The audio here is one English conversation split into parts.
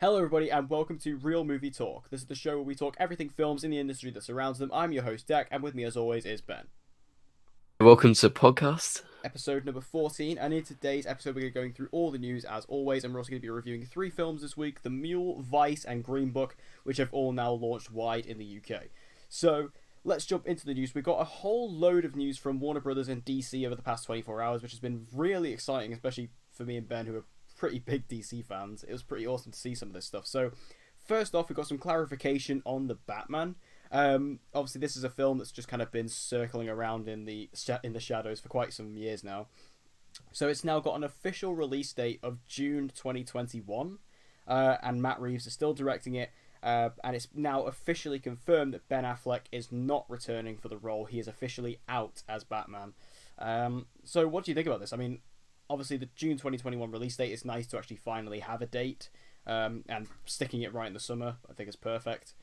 Hello, everybody, and welcome to Real Movie Talk. This is the show where we talk everything films in the industry that surrounds them. I'm your host, Dec, and with me, as always, is Ben. Welcome to the podcast. Episode number 14, and in today's episode, we're going through all the news as always, and we're also going to be reviewing three films this week: The Mule, Vice, and Green Book, which have all now launched wide in the UK. So, let's jump into the news. We've got a whole load of news from Warner Brothers and DC over the past 24 hours, which has been really exciting, especially for me and Ben, who are pretty big DC fans. It was pretty awesome to see some of this stuff. So, first off, we've got some clarification on the Batman. Obviously, this is a film that's just kind of been circling around in the shadows for quite some years now. So it's now got an official release date of June 2021, and Matt Reeves is still directing it. And it's now officially confirmed that Ben Affleck is not returning for the role. He is officially out as Batman. So what do you think about this? I mean, obviously the June 2021 release date is nice to actually finally have a date, and sticking it right in the summer, I think is perfect.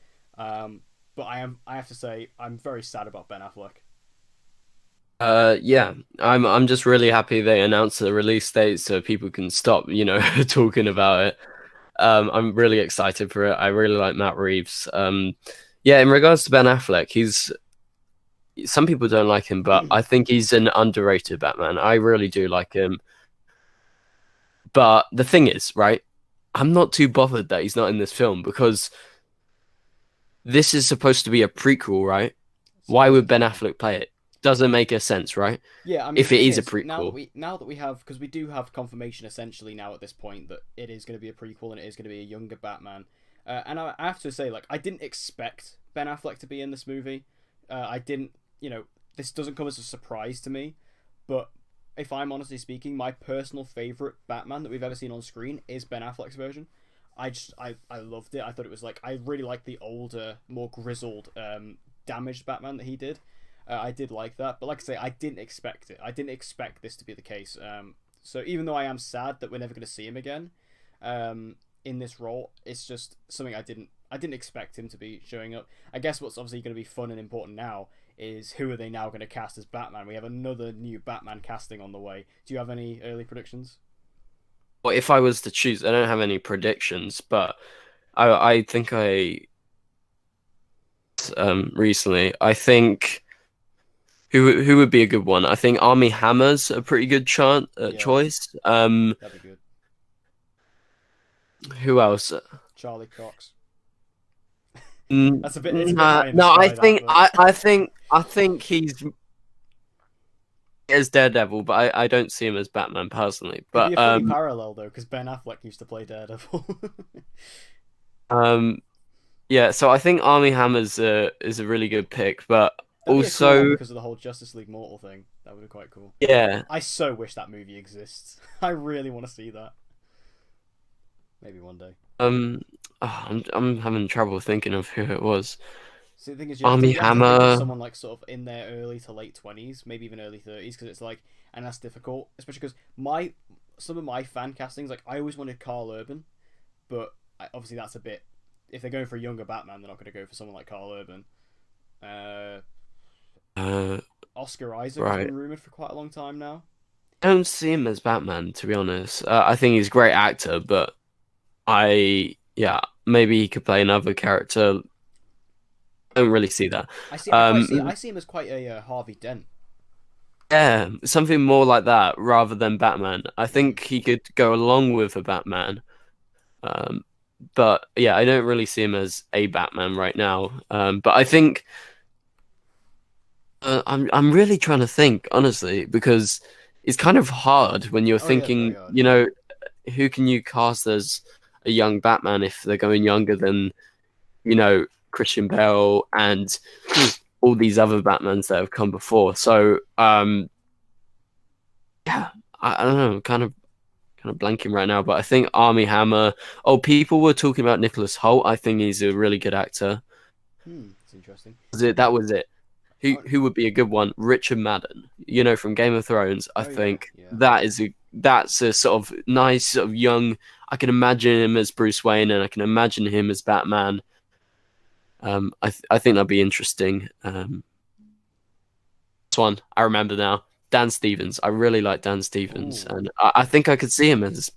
But I have to say, I'm very sad about Ben Affleck. Yeah, I'm just really happy they announced the release date so people can stop, talking about it. I'm really excited for it. I really like Matt Reeves. Yeah, in regards to Ben Affleck, some people don't like him, but I think he's an underrated Batman. I really do like him. But the thing is, right, I'm not too bothered that he's not in this film because this is supposed to be a prequel, right? Why would Ben Affleck play it? Doesn't make a sense, right? Yeah, I mean, If the it thing is a is, prequel. now that we have, because we do have confirmation essentially now at this point that it is going to be a prequel and it is going to be a younger Batman. And I have to say, like, I didn't expect Ben Affleck to be in this movie. I didn't, this doesn't come as a surprise to me. But if I'm honestly speaking, my personal favorite Batman that we've ever seen on screen is Ben Affleck's version. I loved it. I thought it was like, I really liked the older, more grizzled, damaged Batman that he did. I did like that, but like I say, I didn't expect it. I didn't expect this to be the case. So even though I am sad that we're never going to see him again, in this role, it's just something I didn't expect him to be showing up. I guess what's obviously going to be fun and important now is who are they now going to cast as Batman? We have another new Batman casting on the way. Do you have any early predictions? Well, if I was to choose, I don't have any predictions, but I think recently, I think who would be a good one? I think Army Hammer's a pretty good Yeah, choice. that'd be good. Who else? Charlie Cox. Mm, It's a bit nah, pie in the no, I sky that, think but I think he's as Daredevil, but I don't see him as Batman personally. it'd be But a funny parallel though, because Ben Affleck used to play Daredevil. um, yeah. So I think Army Hammer's is a really good pick, but That'd be a cool one also because of the whole Justice League Mortal thing. That would be quite cool. yeah. I so wish that movie exists. I really want to see that. Maybe one day. Um, I'm having trouble thinking of who it was. See, the thing is, Army you have to think of Hammer. someone like sort of in their early to late 20s, maybe even early 30s, because it's like, and that's difficult, especially because some of my fan castings, like I always wanted Carl Urban, but obviously that's a bit. If they're going for a younger Batman, they're not going to go for someone like Carl Urban. Uh, Uh, Oscar Isaac has right. been rumored for quite a long time now. I don't see him as Batman, to be honest. I think he's a great actor, but yeah, maybe he could play another character. I don't really see that. I see him as quite a Harvey Dent. Yeah, something more like that rather than Batman. I Mm. think he could go along with a Batman. Um, but yeah, I don't really see him as a Batman right now. But I think I'm really trying to think honestly because it's kind of hard when you're Oh yeah, it's very thinking, hard. who can you cast as a young Batman if they're going younger than, Christian Bale and all these other Batmans that have come before. So, yeah, I don't know, kind of blanking right now, but I think Army Hammer. Oh, people were talking about Nicholas Hoult. I think he's a really good actor. It's interesting. That was it. Who Oh, who would be a good one? Richard Madden, from Game of Thrones. I oh yeah, think yeah. that's a sort of nice sort of young. I can imagine him as Bruce Wayne, and I can imagine him as Batman. I think that'd be interesting. This one I remember now. Dan Stevens. I really like Dan Stevens, Ooh, and I think I could see him as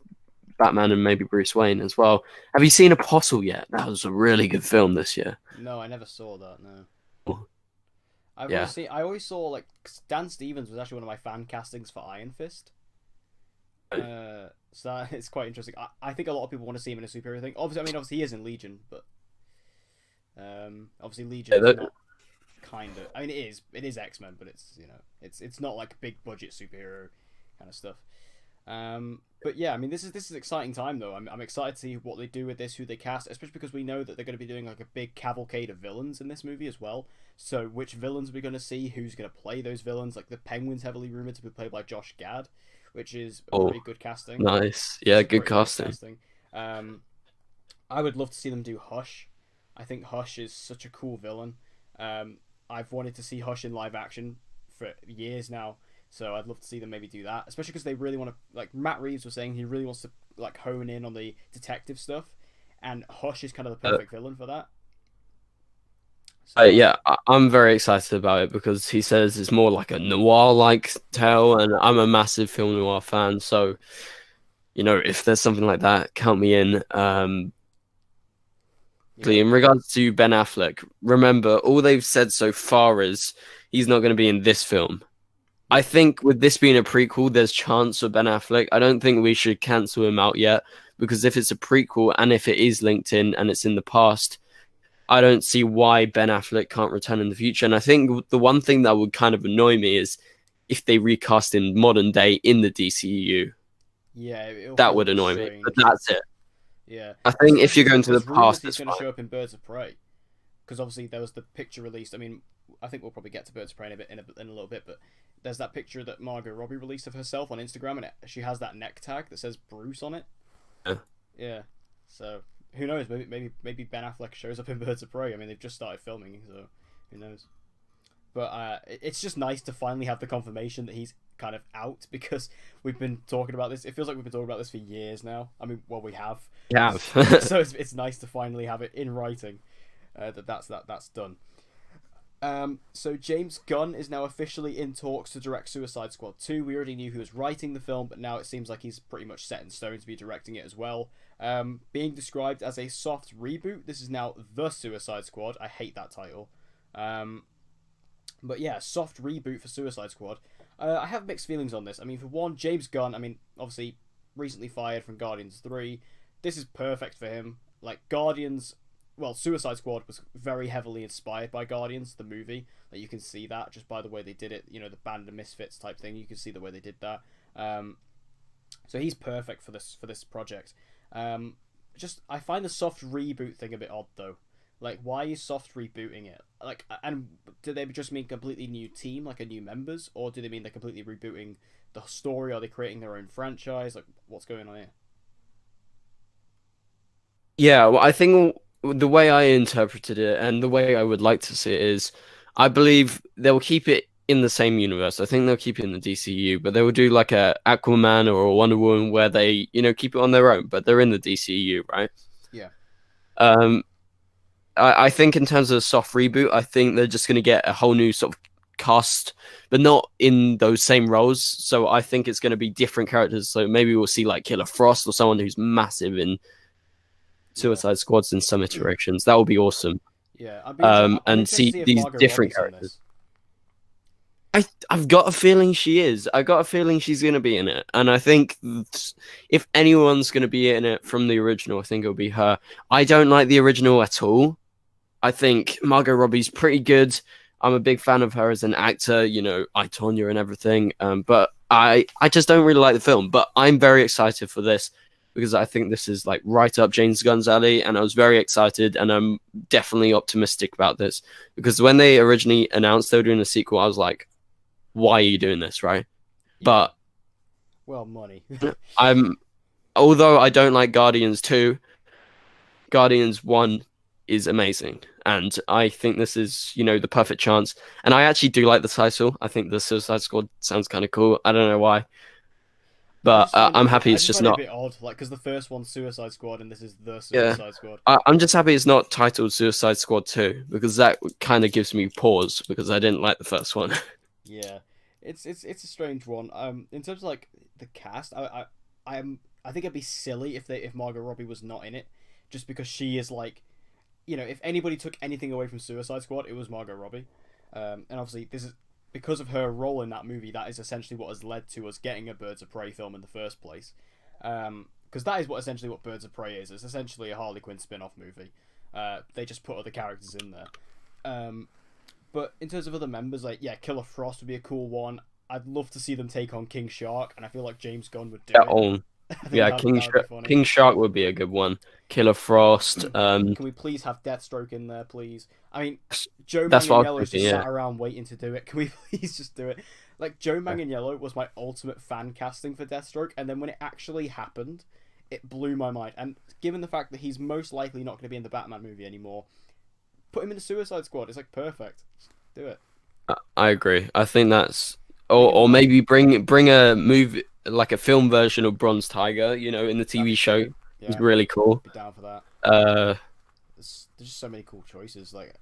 Batman and maybe Bruce Wayne as well. Have you seen Apostle yet? That was a really good film this year. No, I never saw that. No. Yeah. I always saw like 'cause Dan Stevens was actually one of my fan castings for Iron Fist. So it's quite interesting. I think a lot of people want to see him in a superhero thing. Obviously he is in Legion, but obviously Legion is not kind of. I mean, it is X-Men, but it's it's not like big budget superhero kind of stuff. But yeah, I mean, this is an exciting time though. I'm excited to see what they do with this, who they cast, especially because we know that they're going to be doing like a big cavalcade of villains in this movie as well. So which villains are we going to see? Who's going to play those villains? Like the Penguin's heavily rumored to be played by Josh Gad, which is a pretty good casting. Nice, yeah, good casting. I would love to see them do Hush. I think Hush is such a cool villain. I've wanted to see Hush in live action for years now. So I'd love to see them maybe do that, especially because they really want to. Like Matt Reeves was saying, he really wants to like hone in on the detective stuff, and Hush is kind of the perfect villain for that. So, yeah, I'm very excited about it because he says it's more like a noir-like tale, and I'm a massive film noir fan. So, if there's something like that, count me in. In regards to Ben Affleck, remember all they've said so far is he's not going to be in this film. I think with this being a prequel, there's chance for Ben Affleck. I don't think we should cancel him out yet, because if it's a prequel and if it is linked in and it's in the past, I don't see why Ben Affleck can't return in the future. And I think the one thing that would kind of annoy me is if they recast in modern day in the DCU. Yeah, that would annoy me. But that's it. Yeah, I think if you're going to the past, he's going to show up in Birds of Prey, because obviously there was the picture released. I mean, I think we'll probably get to Birds of Prey in a little bit, but there's that picture that Margot Robbie released of herself on Instagram, and she has that neck tag that says Bruce on it. Yeah. So who knows? Maybe Ben Affleck shows up in Birds of Prey. I mean, they've just started filming, so who knows? But it's just nice to finally have the confirmation that he's kind of out, because we've been talking about this. It feels like we've been talking about this for years now. I mean, well, we have. Yeah. So it's nice to finally have it in writing that's done. So James Gunn is now officially in talks to direct Suicide Squad 2. We already knew who was writing the film, but now it seems like he's pretty much set in stone to be directing it as well. Being described as a soft reboot, this is now The Suicide Squad. I hate that title. But yeah, soft reboot for Suicide Squad. I have mixed feelings on this. I mean, for one, James Gunn, I mean, obviously recently fired from Guardians 3. This is perfect for him. Like, Suicide Squad was very heavily inspired by Guardians, the movie. Like, you can see that just by the way they did it. The Band of Misfits type thing. You can see the way they did that. So he's perfect for this project. I find the soft reboot thing a bit odd though. Like, why are you soft rebooting it? Like, and do they just mean completely new team, like a new members, or do they mean they're completely rebooting the story? Are they creating their own franchise? Like, what's going on here? Yeah, well, I think the way I interpreted it and the way I would like to see it is, I believe they'll keep it in the same universe. I think they'll keep it in the DCU, but they will do like a Aquaman or a Wonder Woman where they, keep it on their own, but they're in the DCU, right? Yeah. I think in terms of a soft reboot, I think they're just going to get a whole new sort of cast, but not in those same roles. So I think it's going to be different characters. So maybe we'll see like Killer Frost or someone who's massive in Suicide Squads in some iterations. That would be awesome. Yeah, and see these different characters. I've got a feeling she is. I got a feeling she's going to be in it. And I think if anyone's going to be in it from the original, I think it'll be her. I don't like the original at all. I think Margot Robbie's pretty good. I'm a big fan of her as an actor, I, Tonya and everything. But I just don't really like the film. But I'm very excited for this because I think this is like right up James Gunn's alley. And I was very excited, and I'm definitely optimistic about this. Because when they originally announced they were doing a sequel, I was like, why are you doing this, right? Yeah. But well, money. Although I don't like Guardians 2, Guardians 1 is amazing, and I think this is, the perfect chance. And I actually do like the title. I think the Suicide Squad sounds kind of cool. I don't know why, but I'm happy it's just not a bit odd, like, because the first one's Suicide Squad and this is the Suicide Squad. I'm just happy it's not titled Suicide Squad 2, because that kind of gives me pause because I didn't like the first one. Yeah, it's a strange one. In terms of like the cast, I I think it'd be silly if Margot Robbie was not in it, just because she is like, if anybody took anything away from Suicide Squad, it was Margot Robbie. And obviously, this is because of her role in that movie. That is essentially what has led to us getting a Birds of Prey film in the first place. Because that is essentially what Birds of Prey is. It's essentially a Harley Quinn spin-off movie. They just put other characters in there. But in terms of other members, like, yeah, Killer Frost would be a cool one. I'd love to see them take on King Shark, and I feel like James Gunn would do it. Yeah, King Shark would be a good one. Killer Frost. Can we please have Deathstroke in there, please? I mean, Joe Manganiello's just sat around waiting to do it. Can we please just do it? Like, Joe Manganiello was my ultimate fan casting for Deathstroke, and then when it actually happened, it blew my mind. And given the fact that he's most likely not going to be in the Batman movie anymore, put him in the Suicide Squad. It's like perfect. Just do it. I agree. I think that's, or maybe bring a movie, like a film version of Bronze Tiger, in the TV show. Yeah, it's really cool. Be down for that. There's just so many cool choices. Like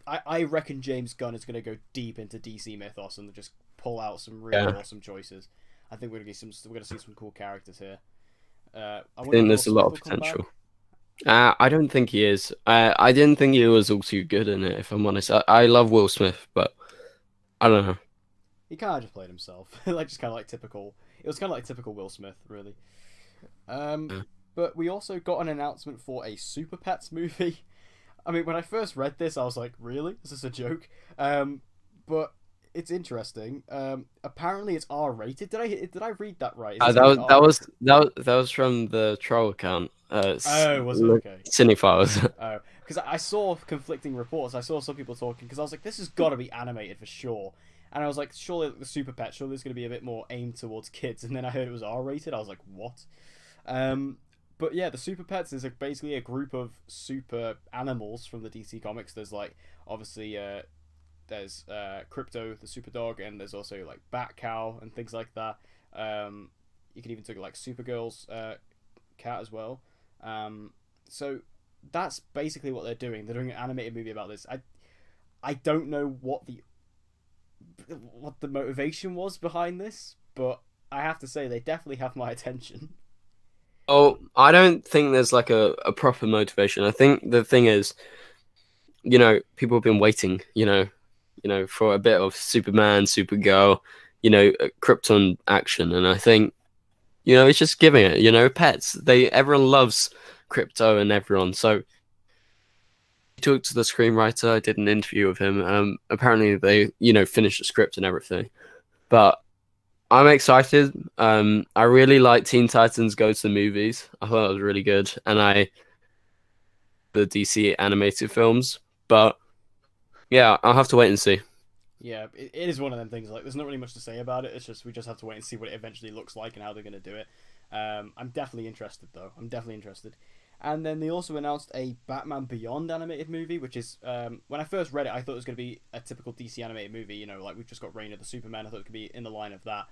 I reckon James Gunn is going to go deep into DC mythos and just pull out some really awesome choices. I think we're going to see some cool characters here. I think there's a lot of potential. I don't think he is. I didn't think he was all too good in it, if I'm honest. I love Will Smith, but I don't know. He kind of just played himself. Just kind of like typical. It was kind of like typical Will Smith, really. But we also got an announcement for a Super Pets movie. I mean, when I first read this, I was like, really? Is this a joke? But it's interesting. Apparently, it's R-rated. Did I read that right? That was from the troll account. Was it? Okay. Cinephiles. Oh, because I saw conflicting reports. I saw some people talking because I was like, this has got to be animated for sure. And I was like, surely the Super Pet, surely it's going to be a bit more aimed towards kids. And then I heard it was R-rated. I was like, what? But yeah, the Super Pets is basically a group of super animals from the DC Comics. There's like, obviously, there's Crypto, the super dog, and there's also like Bat Cow and things like that. You can even take like Supergirl's cat as well. So that's basically what they're doing. They're doing an animated movie about this. I don't know what the motivation was behind this, but I have to say they definitely have my attention. Oh, I don't think there's like a proper motivation. I think the thing is, people have been waiting, for a bit of Superman, Supergirl, Krypton action, and I think, it's just giving it, pets. Everyone loves Crypto and everyone. So I talked to the screenwriter. I did an interview with him. Apparently they, finished the script and everything, but I'm excited. I really like Teen Titans Go to the Movies. I thought it was really good, and the DC animated films. But yeah, I'll have to wait and see. Yeah, it is one of them things. Like, there's not really much to say about it. It's just we just have to wait and see what it eventually looks like and how they're going to do it. I'm definitely interested, though. I'm definitely interested. And then they also announced a Batman Beyond animated movie, which is, when I first read it, I thought it was going to be a typical DC animated movie. Like we've just got Reign of the Superman. I thought it could be in the line of that.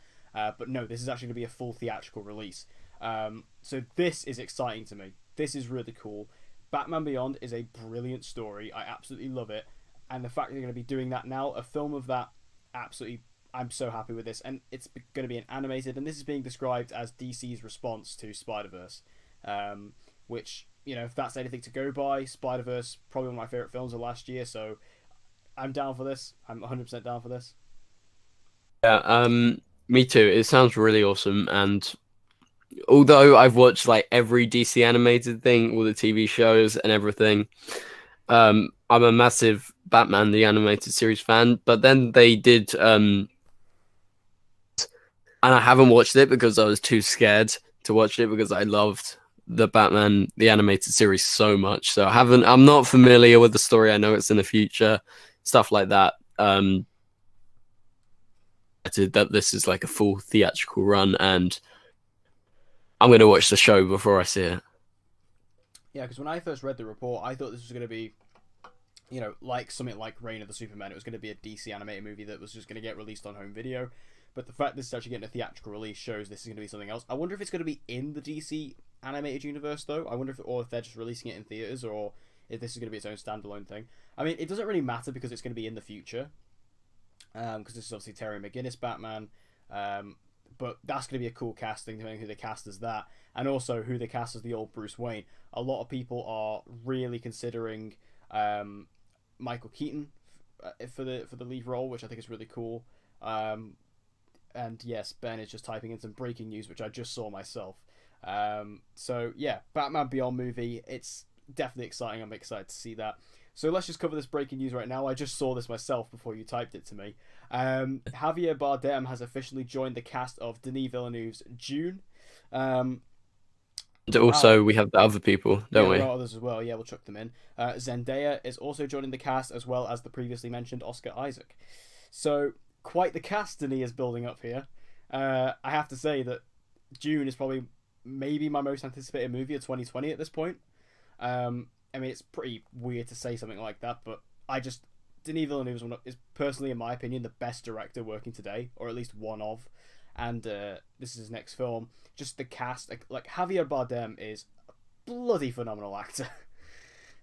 But no, this is actually going to be a full theatrical release. So this is exciting to me. This is really cool. Batman Beyond is a brilliant story. I absolutely love it. And the fact that they're going to be doing that now, a film of that, absolutely, I'm so happy with this. And it's going to be an animated, and this is being described as DC's response to Spider-Verse. Which, if that's anything to go by, Spider-Verse, probably one of my favourite films of last year, so I'm down for this. I'm 100% down for this. Yeah, me too. It sounds really awesome, and although I've watched like every DC animated thing, all the TV shows and everything, I'm a massive Batman the Animated Series fan, but then they did, and I haven't watched it because I was too scared to watch it because I loved the Batman the Animated Series so much. So I'm not familiar with the story. I know it's in the future, stuff like that. That this is like a full theatrical run, and I'm going to watch the show before I see it. Yeah, because when I first read the report, I thought this was going to be, like something like Reign of the Superman. It was going to be a DC animated movie that was just going to get released on home video. But the fact this is actually getting a theatrical release shows this is going to be something else. I wonder if it's going to be in the DC animated universe, though. I wonder if they're just releasing it in theaters, or if this is going to be its own standalone thing. I mean, it doesn't really matter because it's going to be in the future. Because this is obviously Terry McGinnis Batman. but that's going to be a cool casting, depending who they cast as that, and also who they cast as the old Bruce Wayne. A lot of people are really considering Michael Keaton for the lead role, which I think is really cool. And yes, Ben is just typing in some breaking news, which I just saw myself. So yeah, Batman Beyond movie. It's definitely exciting. I'm excited to see that. So let's just cover this breaking news right now. I just saw this myself before you typed it to me. Javier Bardem has officially joined the cast of Denis Villeneuve's Dune. And also, we have the other people, don't we? There are others as well. Yeah, we'll chuck them in. Zendaya is also joining the cast, as well as the previously mentioned Oscar Isaac. So quite the cast Denis is building up here. I have to say that Dune is probably maybe my most anticipated movie of 2020 at this point. I mean, it's pretty weird to say something like that, but Denis Villeneuve is personally, in my opinion, the best director working today, or at least one of. And this is his next film. Just the cast, like Javier Bardem is a bloody phenomenal actor.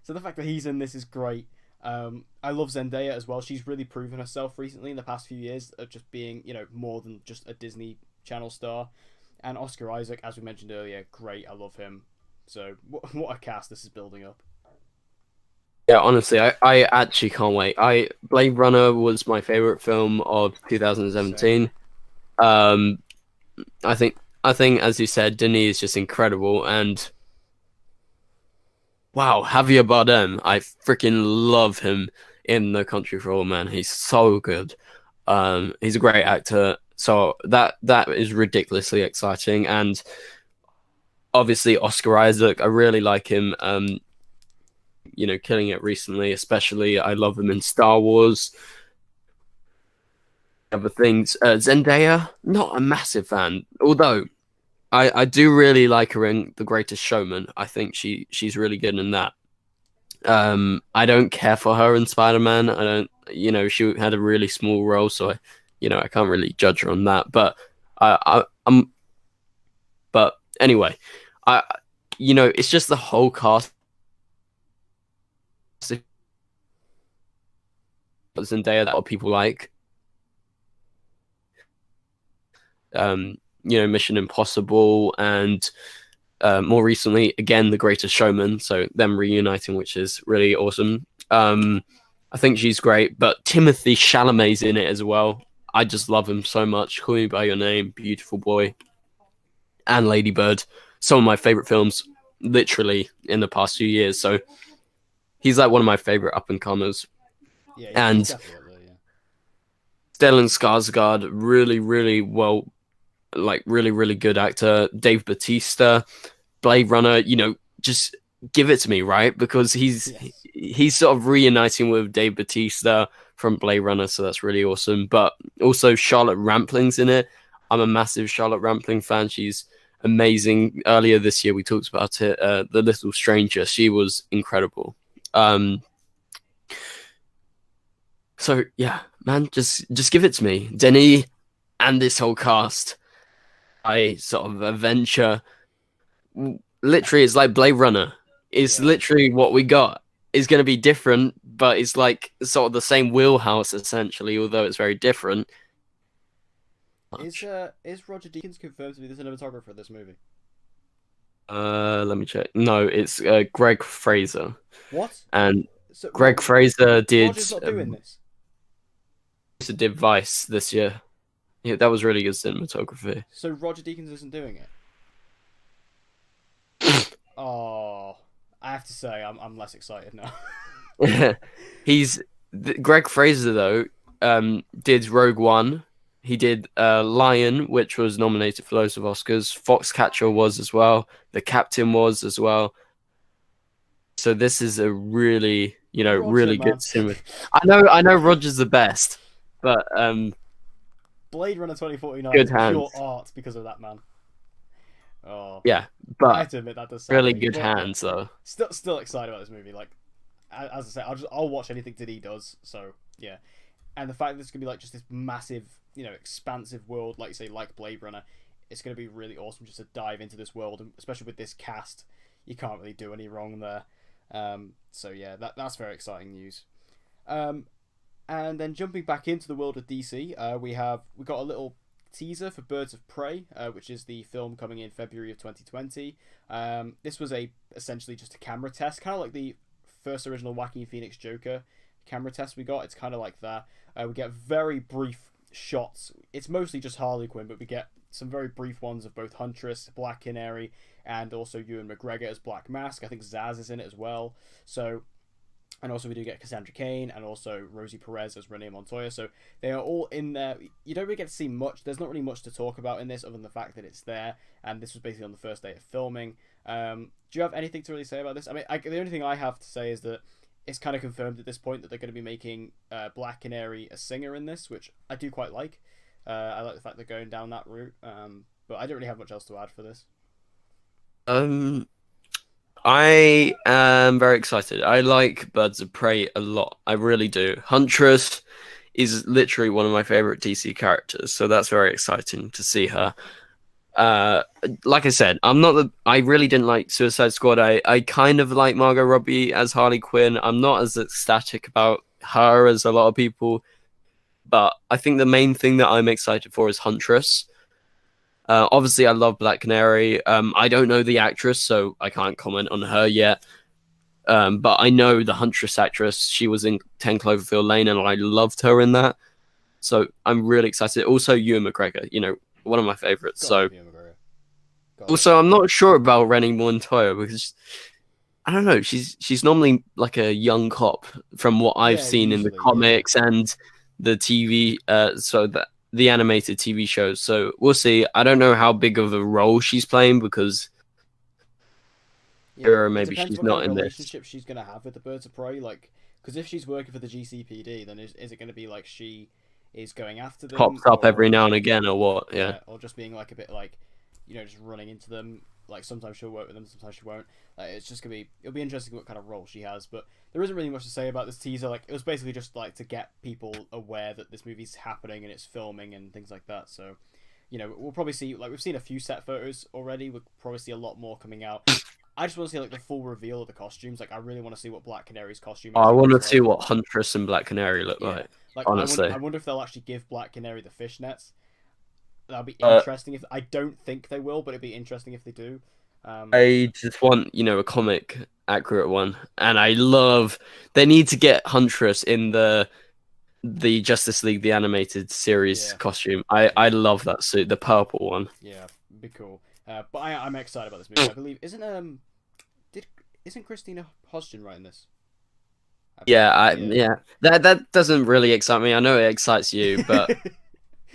So the fact that he's in this is great. I love Zendaya as well. She's really proven herself recently in the past few years of just being, more than just a Disney Channel star. And Oscar Isaac, as we mentioned earlier, great. I love him. So what a cast this is building up. Yeah, honestly, I actually can't wait. Blade Runner was my favorite film of 2017. Same. I think, as you said, Denis is just incredible, and wow, Javier Bardem, I freaking love him in No Country for Old Men. He's so good. He's a great actor, so that is ridiculously exciting. And obviously, Oscar Isaac, I really like him. Killing it recently, especially. I love him in Star Wars. Other things, Zendaya, not a massive fan, although I do really like her in The Greatest Showman. I think she's really good in that. I don't care for her in Spider-Man. I don't, she had a really small role, so I can't really judge her on that. But but anyway, it's just the whole cast. Zendaya that a lot of people like. Mission Impossible, and more recently, again, The Greatest Showman. So them reuniting, which is really awesome. I think she's great, but Timothée Chalamet's in it as well. I just love him so much. Call Me by Your Name, Beautiful Boy, and Lady Bird. Some of my favorite films, literally, in the past few years. So he's like one of my favorite up and comers. Yeah, and Stellan Skarsgård, really, really well, really, really good actor. Dave Bautista, Blade Runner, just give it to me, right? Because he's sort of reuniting with Dave Bautista from Blade Runner, so that's really awesome. But also Charlotte Rampling's in it. I'm a massive Charlotte Rampling fan. She's amazing. Earlier this year, we talked about it. The Little Stranger, she was incredible. So yeah, man, just give it to me, Denis, and this whole cast. I sort of adventure. Literally, it's like Blade Runner. It's literally what we got. It's going to be different, but it's like sort of the same wheelhouse essentially, although it's very different. Is Roger Deakins confirmed to be the cinematographer for this movie? Let me check. No, it's Greg Fraser. What? And so, Greg Fraser did. Roger's not doing this. Did Vice this year. Yeah, that was really good cinematography. So Roger Deakins isn't doing it. Oh, I have to say, I'm less excited now. Greg Fraser though. Did Rogue One. He did Lion, which was nominated for loads of Oscars. Foxcatcher was as well. The Captain was as well. So this is a really, Roger, really good cinema. I know Roger's the best, but Blade Runner 2049 good is pure art because of that man. Oh yeah, but I have to admit that does really good hands though. Still excited about this movie. Like as I say, I'll watch anything that he does. So yeah, and the fact that it's gonna be like just this massive, expansive world, like you say, like Blade Runner, it's gonna be really awesome just to dive into this world, and especially with this cast, you can't really do any wrong there. So yeah, that's very exciting news. And then jumping back into the world of DC, we got a little teaser for Birds of Prey, which is the film coming in February of 2020. This was essentially just a camera test, kind of like the first original Joaquin Phoenix Joker camera test we got. It's kind of like that. We get very brief shots. It's mostly just Harley Quinn, but we get some very brief ones of both Huntress, Black Canary, and also Ewan McGregor as Black Mask. I think Zaz is in it as well. So, and also we do get Cassandra Cain and also Rosie Perez as Renee Montoya. So they are all in there. You don't really get to see much. There's not really much to talk about in this other than the fact that it's there. And this was basically on the first day of filming. Do you have anything to really say about this? I mean, the only thing I have to say is that it's kind of confirmed at this point that they're going to be making Black Canary a singer in this, which I do quite like. I like the fact they're going down that route. But I don't really have much else to add for this. I am very excited. I like Birds of Prey a lot. I really do. Huntress is literally one of my favorite DC characters, so that's very exciting to see her. Like I said, I really didn't like Suicide Squad. I kind of like Margot Robbie as Harley Quinn. I'm not as ecstatic about her as a lot of people, but I think the main thing that I'm excited for is Huntress. Obviously, I love Black Canary. I don't know the actress, so I can't comment on her yet. But I know the Huntress actress. She was in 10 Cloverfield Lane, and I loved her in that. So I'm really excited. Also, Ewan McGregor, one of my favorites. Also, I'm not sure about Renee Montoya because I don't know. She's normally like a young cop from what I've seen in the comics and the TV. So that. The animated TV shows, so we'll see. I don't know how big of a role she's playing because or maybe she's not in this. Relationship she's gonna have with the Birds of Prey, because if she's working for the GCPD, then is it gonna be like she is going after them, pops up every now and again, or what? Yeah, or just being like a bit just running into them. Like sometimes she'll work with them, sometimes she won't. It's just it'll be interesting what kind of role she has, but there isn't really much to say about this teaser. It was basically just to get people aware that this movie's happening and it's filming and things like that. So, we'll probably see, we've seen a few set photos already. We'll probably see a lot more coming out. I just want to see the full reveal of the costumes. I really want to see what Black Canary's costume is. I want to see what Huntress and Black Canary look like. Honestly, I wonder if they'll actually give Black Canary the fishnets. That'll be interesting. If I don't think they will, but it'd be interesting if they do. I just want, a comic accurate one, and they need to get Huntress in the Justice League, the animated series costume. I love that suit, the purple one. Yeah, it'd be cool. But I'm excited about this movie. I believe isn't Christina Hodgson writing this? Yeah. That doesn't really excite me. I know it excites you, but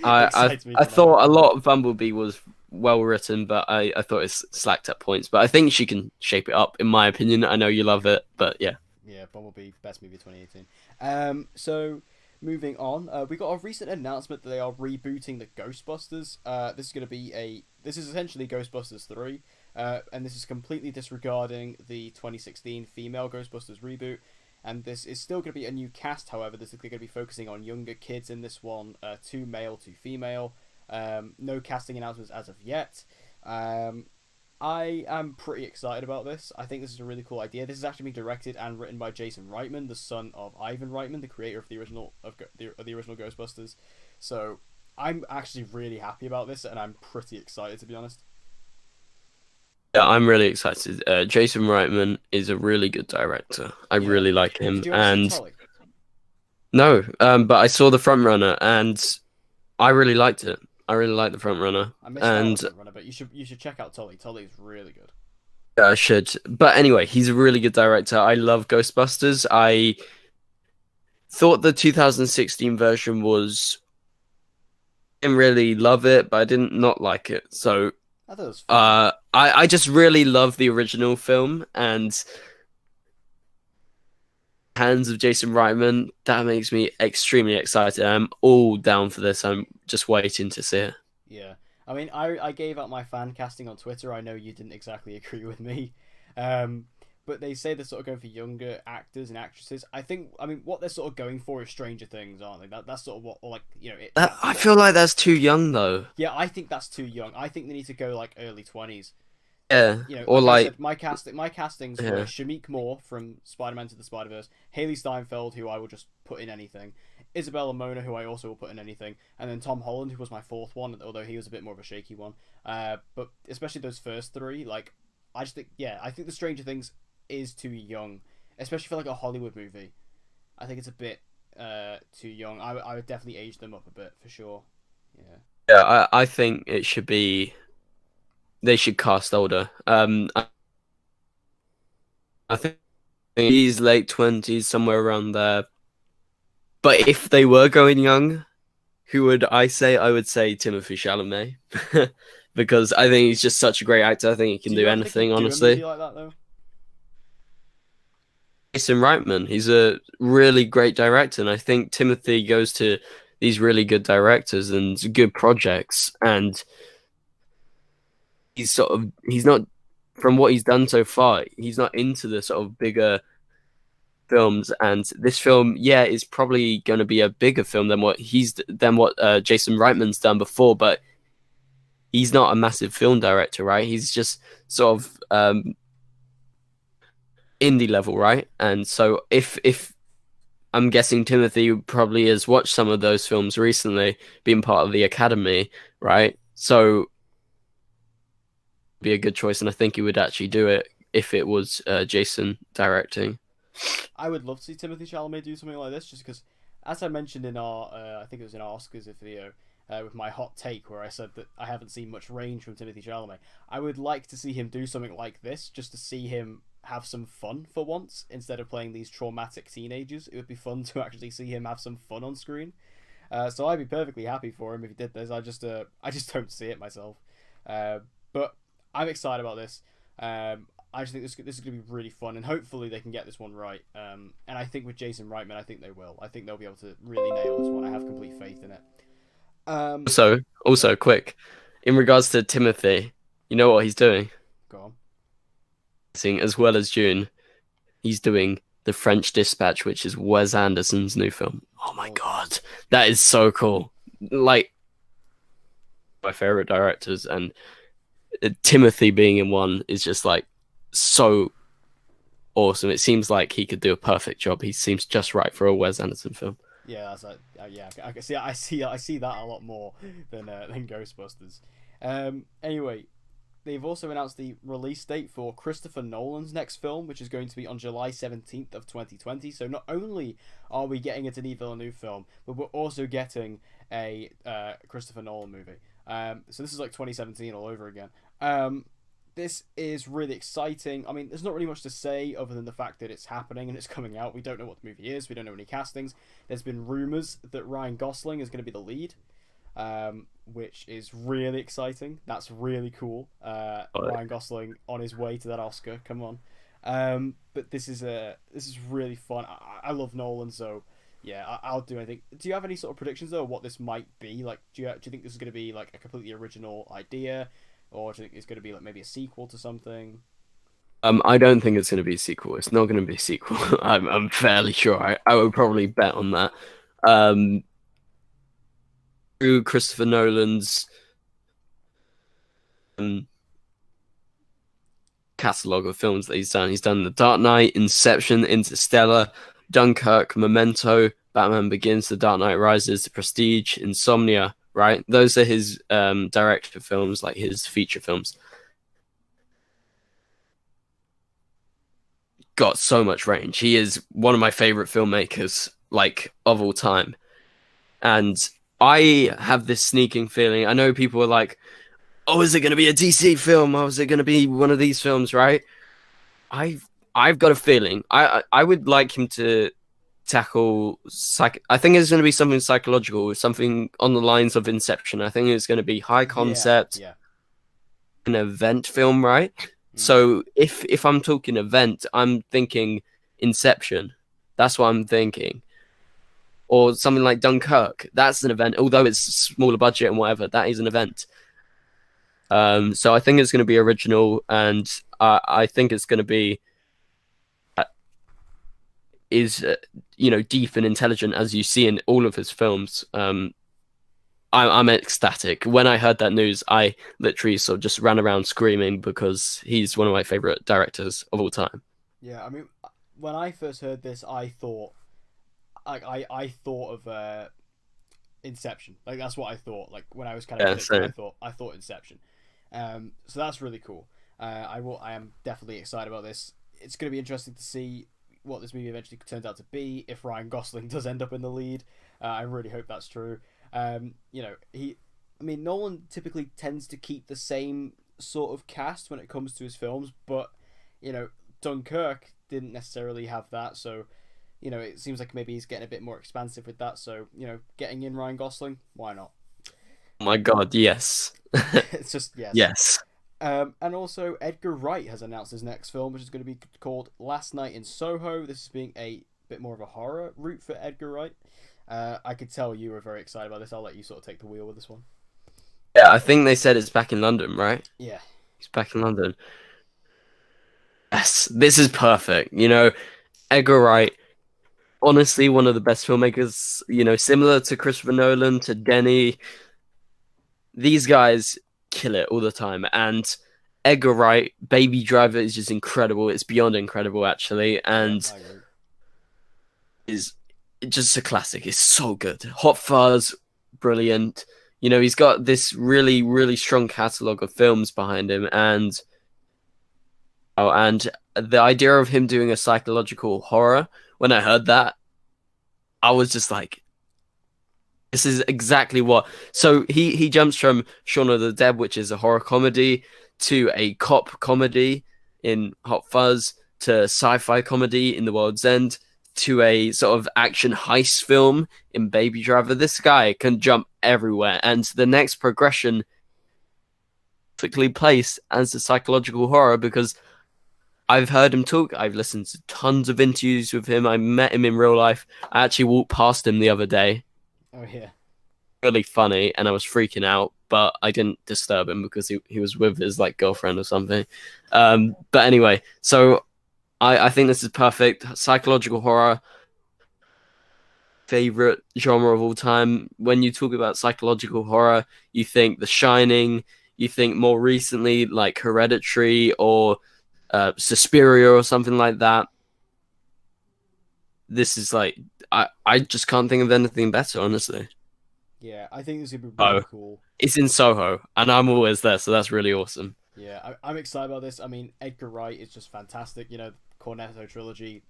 I thought a lot of Bumblebee was well written, but I thought it's slacked at points. But I think she can shape it up, in my opinion. I know you love it, but yeah. Yeah, Bumblebee, best movie of 2018. So moving on, we got a recent announcement that they are rebooting the Ghostbusters. This is essentially Ghostbusters 3, and this is completely disregarding the 2016 female Ghostbusters reboot. And this is still going to be a new cast, however. This is going to be focusing on younger kids in this one, 2 male, 2 female. No casting announcements as of yet. I am pretty excited about this. I think this is a really cool idea. This is actually being directed and written by Jason Reitman, the son of Ivan Reitman, the creator of the original Ghostbusters. So I'm actually really happy about this, and I'm pretty excited, to be honest. Yeah, I'm really excited. Jason Reitman is a really good director. I really like him. No, but I saw the front runner and I really liked it. I really like the front runner. I missed out on the front runner, but you should check out Tully. Tully's really good. Yeah, I should. But anyway, he's a really good director. I love Ghostbusters. I thought the 2016 version didn't really love it, but I didn't not like it. So I thought it was fun. I just really love the original film, and hands of Jason Reitman, that makes me extremely excited. I'm all down for this. I'm just waiting to see it. Yeah. I mean, I gave out my fan casting on Twitter. I know you didn't exactly agree with me. But they say they're sort of going for younger actors and actresses. I mean, what they're sort of going for is Stranger Things, aren't they? That's sort of what, I feel like that's too young, though. Yeah, I think that's too young. I think they need to go, early 20s. Yeah, or my castings were Shamik Moore from Spider-Man to the Spider-Verse, Haley Steinfeld, who I will just put in anything, Isabella Mona, who I also will put in anything, and then Tom Holland, who was my fourth one, although he was a bit more of a shaky one. But especially those first three, like I just think, yeah, I think the Stranger Things is too young, especially for like a Hollywood movie. I think it's a bit too young. I would definitely age them up a bit for sure. Yeah. Yeah, I think it should be. They should cast older. I think he's late 20s, somewhere around there. But if they were going young, who would I say? I would say Timothée Chalamet, because I think he's just such a great actor. I think he can do Reckon they could anything, do a honestly. movie like that though? Jason Reitman, he's a really great director, and I think Timothy goes to these really good directors and good projects, and he's not, from what he's done so far, he's not into the sort of bigger films, and this film, yeah, is probably going to be a bigger film than what Jason Reitman's done before, but he's not a massive film director, right? He's just sort of indie level, right? And so if I'm guessing Timothy probably has watched some of those films recently, being part of the Academy, right? So be a good choice, and I think he would actually do it if it was Jason directing. I would love to see Timothée Chalamet do something like this, just because, as I mentioned in our, I think it was in our Oscars video, with my hot take where I said that I haven't seen much range from Timothée Chalamet. I would like to see him do something like this, just to see him have some fun for once, instead of playing these traumatic teenagers. It would be fun to actually see him have some fun on screen. So I'd be perfectly happy for him if he did this. I just don't see it myself. But I'm excited about this. I just think this is going to be really fun, and hopefully they can get this one right. And I think with Jason Reitman, I think they will. I think they'll be able to really nail this one. I have complete faith in it. Also, quick, in regards to Timothy, you know what he's doing? Go on. As well as June, he's doing The French Dispatch, which is Wes Anderson's new film. Oh my god, that is so cool! Like, my favorite directors, and Timothy being in one is just like so awesome. It seems like he could do a perfect job. He seems just right for a Wes Anderson film. Yeah, that's yeah. I can see. I see that a lot more than Ghostbusters. Anyway, they've also announced the release date for Christopher Nolan's next film, which is going to be on July 17th of 2020. So not only are we getting a Denis Villeneuve film, but we're also getting a Christopher Nolan movie. So this is like 2017 all over again. This is really exciting. I mean, there's not really much to say other than the fact that it's happening and it's coming out. We don't know what the movie is. We don't know any castings. There's been rumours that Ryan Gosling is going to be the lead, which is really exciting. That's really cool. Ryan Gosling on his way to that Oscar. Come on. But this is really fun. I love Nolan, so yeah, I'll do anything. Do you have any sort of predictions though of what this might be? Like, do you think this is going to be like a completely original idea? Or do you think it's going to be like maybe a sequel to something? I don't think it's going to be a sequel. It's not going to be a sequel. I'm fairly sure. I would probably bet on that. Through Christopher Nolan's catalogue of films that he's done The Dark Knight, Inception, Interstellar, Dunkirk, Memento, Batman Begins, The Dark Knight Rises, The Prestige, Insomnia. Right, those are his director films, like his feature films. Got so much range. He is one of my favorite filmmakers, like, of all time. And I have this sneaking feeling. I know people are like, "Oh, is it going to be a DC film? Or is it going to be one of these films?" Right? I've got a feeling. I would like him to tackle I think it's going to be something psychological, something on the lines of Inception. I think it's going to be high concept, an event film, right? So if I'm talking event, I'm thinking Inception. That's what I'm thinking. Or something like Dunkirk. That's an event, although it's smaller budget and whatever. That is an event. So I think it's going to be original, and I think it's going to be deep and intelligent, as you see in all of his films. I'm ecstatic. When I heard that news, I literally sort of just ran around screaming because he's one of my favorite directors of all time. Yeah, I mean, when I first heard this, I thought I thought of Inception. Like that's what I thought. Like when I was kind of Yeah, predicting, so I thought Inception. So that's really cool. I am definitely excited about this. It's going to be interesting to see what this movie eventually turns out to be. If Ryan Gosling does end up in the lead, I really hope that's true. You know, I mean, Nolan typically tends to keep the same sort of cast when it comes to his films, but you know, Dunkirk didn't necessarily have that, so you know, it seems like maybe he's getting a bit more expansive with that. So you know, getting in Ryan Gosling, why not? oh my God, yes. It's just yes. Yes. And also, Edgar Wright has announced his next film, which is going to be called Last Night in Soho. This is being a bit more of a horror route for Edgar Wright. I could tell you were very excited about this. I'll let you sort of take the wheel with this one. Yeah, I think they said it's back in London, right? Yeah. It's back in London. Yes, this is perfect. You know, Edgar Wright, honestly, one of the best filmmakers, you know, similar to Christopher Nolan, to Denny. These guys kill it all the time. And Edgar Wright, Baby Driver is just incredible. It's beyond incredible, actually. Yeah, And I agree. is just a classic. It's so good. Hot Fuzz, brilliant. You know, he's got this really, really strong catalogue of films behind him. And the idea of him doing a psychological horror, when I heard that, I was just like, this is exactly what. So he jumps from Shaun of the Dead, which is a horror comedy, to a cop comedy in Hot Fuzz, to sci-fi comedy in The World's End, to a sort of action heist film in Baby Driver. This guy can jump everywhere, and the next progression quickly placed as a psychological horror because I've heard him talk. I've listened to tons of interviews with him. I met him in real life. I actually walked past him the other day. Oh yeah. Really funny, and I was freaking out, but I didn't disturb him because he was with his like girlfriend or something. But anyway, so I think this is perfect. Psychological horror, favorite genre of all time. When you talk about psychological horror, you think The Shining. You think more recently like Hereditary or Suspiria or something like that. This is like I just can't think of anything better, honestly. Yeah, I think this would be Oh, really cool. it's in Soho, and I'm always there, so that's really awesome. Yeah, I'm excited about this. I mean, Edgar Wright is just fantastic. You know, Cornetto trilogy,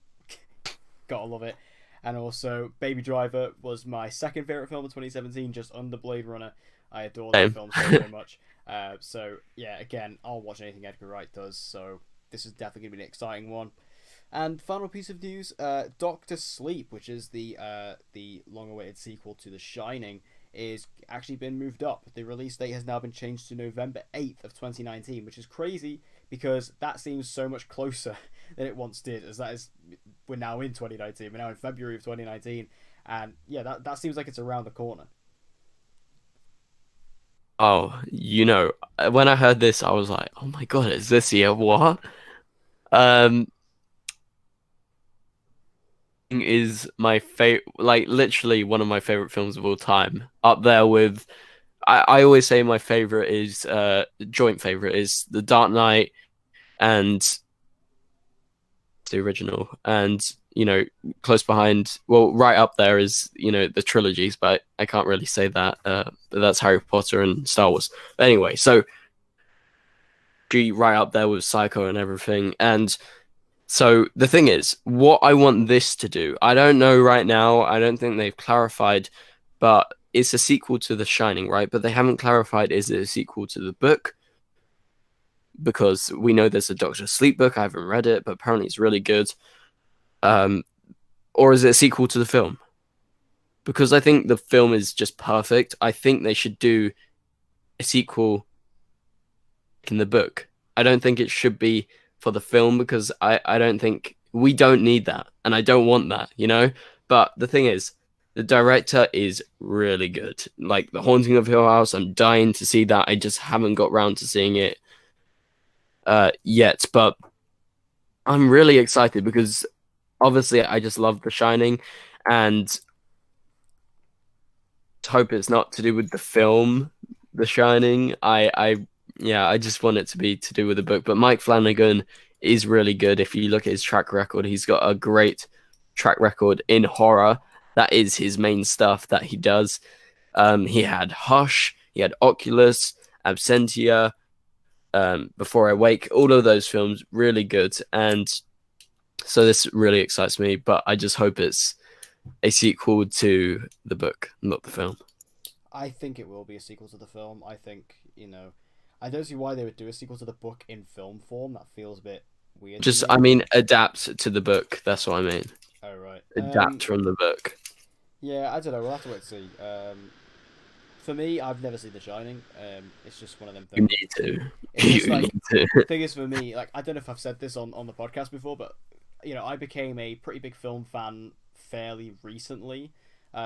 gotta love it. And also, Baby Driver was my second favorite film of 2017, just under Blade Runner. I adore that Same. film so much. So yeah, again, I'll watch anything Edgar Wright does. So this is definitely gonna be an exciting one. And final piece of news: Doctor Sleep, which is the long-awaited sequel to The Shining, is actually been moved up. The release date has now been changed to November 8th of 2019, which is crazy because that seems so much closer than it once did. As that is, we're now in 2019. We're now in February of 2019, and yeah, that seems like it's around the corner. Oh, you know, when I heard this, I was like, "Oh my God, is this year? What?" Um, is my favorite, like literally one of my favorite films of all time. Up there with, I always say my favorite is, joint favorite is The Dark Knight and the original, and you know, close behind, well, right up there is, you know, the trilogies, but I can't really say that. But that's Harry Potter and Star Wars. But anyway, so right up there with Psycho and everything, and so the thing is, what I want this to do, I don't know right now. I don't think they've clarified, but it's a sequel to The Shining, right? But they haven't clarified, is it a sequel to the book? Because we know there's a Doctor Sleep book. I haven't read it, but apparently it's really good. Um, or is it a sequel to the film? Because I think the film is just perfect. I think they should do a sequel in the book. I don't think it should be for the film because I don't think we don't need that, and I don't want that, you know? But the thing is, the director is really good. Like The Haunting of Hill House, I'm dying to see that. I just haven't got round to seeing it yet, but I'm really excited because obviously I just love The Shining, and hope it's not to do with the film The Shining. Yeah, I just want it to be to do with the book. But Mike Flanagan is really good. If you look at his track record, he's got a great track record in horror. that is his main stuff that he does. He had Hush, he had Oculus, Absentia, Before I Wake. All of those films really good, and so this really excites me. But I just hope it's a sequel to the book, not the film. I think it will be a sequel to the film. I think, I don't see why they would do a sequel to the book in film form. That feels a bit weird to Just, me. I mean, adapt to the book. That's what I mean. Oh, right. Adapt from the book. Yeah, I don't know. We'll have to wait to see. For me, I've never seen The Shining. It's just one of them You things. need to. It's just You like, need to. thing is for me, like, I don't know if I've said this on the podcast before, but I became a pretty big film fan fairly recently.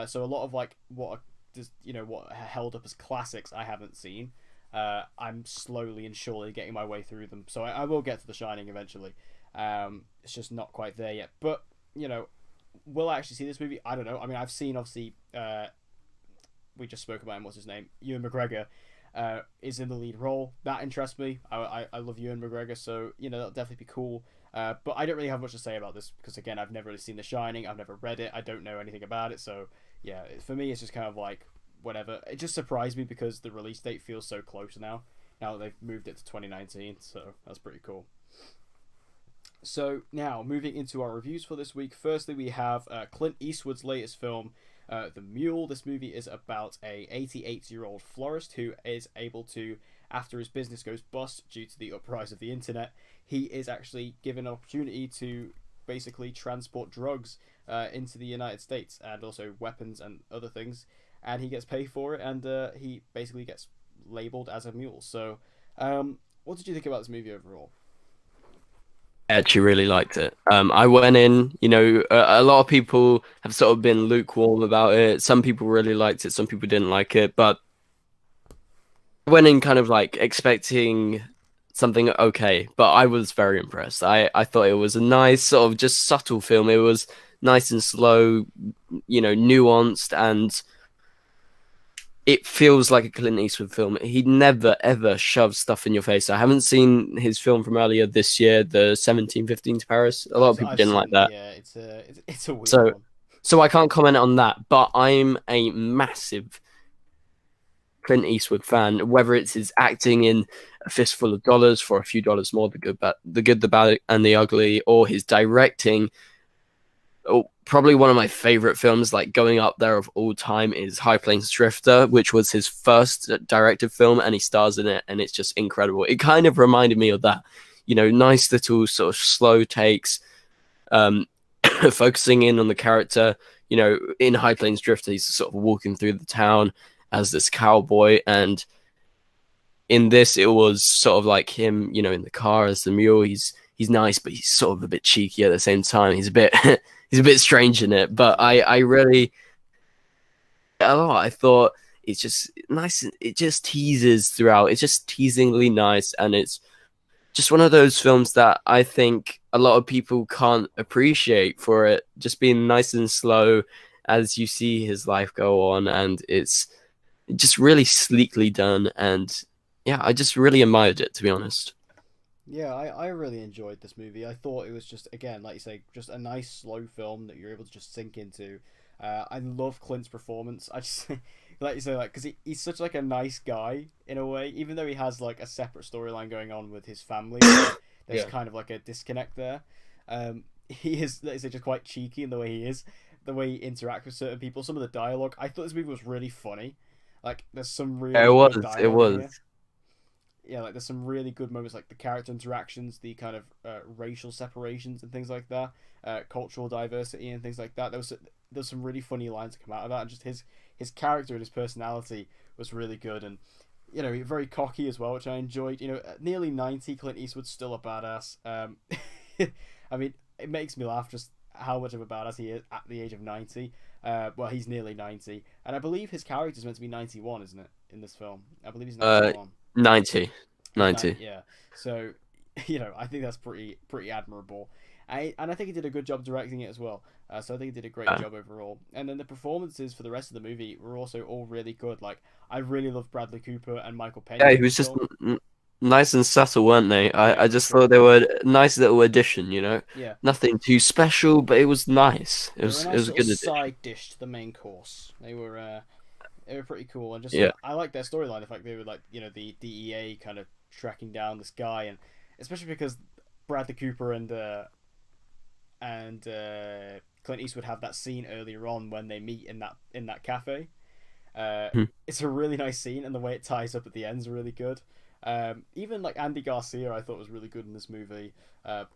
So a lot of like what are held up as classics I haven't seen. I'm slowly and surely getting my way through them. So I will get to The Shining eventually. It's just not quite there yet. But will I actually see this movie? I don't know. I mean, I've seen obviously. We just spoke about him. What's his name? Ewan McGregor. Is in the lead role. That interests me. I love Ewan McGregor, so that'll definitely be cool. But I don't really have much to say about this because again, I've never really seen The Shining. I've never read it. I don't know anything about it. So yeah, for me, it's just kind of like whatever. It just surprised me because the release date feels so close now. Now that they've moved it to 2019, so that's pretty cool. So now moving into our reviews for this week. Firstly, we have Clint Eastwood's latest film, The Mule. This movie is about a 88-year-old florist who is able to, after his business goes bust due to the uprise of the internet, he is actually given an opportunity to basically transport drugs into the United States and also weapons and other things, and he gets paid for it, and he basically gets labeled as a mule. So, what did you think about this movie overall? I actually really liked it. I went in, a lot of people have sort of been lukewarm about it. Some people really liked it, some people didn't like it, but I went in kind of like expecting something okay, but I was very impressed. I thought it was a nice sort of just subtle film. It was nice and slow, nuanced, and it feels like a Clint Eastwood film. He never ever shoves stuff in your face. I haven't seen his film from earlier this year, the 1715 to Paris. A lot of people I've didn't like seen, that. yeah, it's a weird So one. so I can't comment on that, but I'm a massive Clint Eastwood fan, whether it's his acting in A Fistful of Dollars for a few dollars more, the good, the bad, and the ugly, or his directing. Oh, probably one of my favorite films, like going up there of all time, is High Plains Drifter, which was his first directed film, and he stars in it, and it's just incredible. It kind of reminded me of that, nice little sort of slow takes, um, focusing in on the character. In High Plains Drifter, he's sort of walking through the town as this cowboy, and in this, it was sort of like him, in the car as the mule. He's nice, but he's sort of a bit cheeky at the same time. He's a bit he's a bit strange in it, but I really a lot. I thought it's just nice. It just teases throughout. It's just teasingly nice, and it's just one of those films that I think a lot of people can't appreciate for it just being nice and slow as you see his life go on, and it's just really sleekly done. And yeah, I just really admired it, to be honest. Yeah, I really enjoyed this movie. I thought it was just, again, like you say, just a nice slow film that you're able to just sink into. I love Clint's performance. I just like you say, like, because he's such like a nice guy in a way, even though he has like a separate storyline going on with his family. There's Yeah. kind of like a disconnect there. He is, like you say, just quite cheeky in the way he is, the way he interacts with certain people. Some of the dialogue, I thought this movie was really funny. Like, there's some Yeah, it really good was. It dialogue in here. was. Yeah, like there's some really good moments, like the character interactions, the kind of racial separations and things like that, cultural diversity and things like that. There's some really funny lines that come out of that, and just his character and his personality was really good, and very cocky as well, which I enjoyed. At nearly 90, Clint Eastwood's still a badass. I mean, it makes me laugh just how much of a badass he is at the age of 90. Well, he's nearly 90, and I believe his character's meant to be 91, isn't it? In this film, I believe he's Uh, 91. 90. He's 90, 90. yeah. So, I think that's pretty admirable. And I think he did a good job directing it as well. So I think he did a great Uh, job overall. And then the performances for the rest of the movie were also all really good. Like, I really love Bradley Cooper and Michael Pena yeah, in he this was just film. nice and subtle, weren't they? Yeah, I for just sure. thought they were a nice little addition, you know? Yeah, Nothing too special, but it was nice. they were a It nice was a little good addition. side dish to the main course. They were pretty cool, and just Yeah. I like their storyline. The fact they were like the DEA kind of tracking down this guy, and especially because Bradley Cooper and Clint Eastwood have that scene earlier on when they meet in that cafe. Hmm. It's a really nice scene, and the way it ties up at the end is really good. Even like Andy Garcia, I thought was really good in this movie.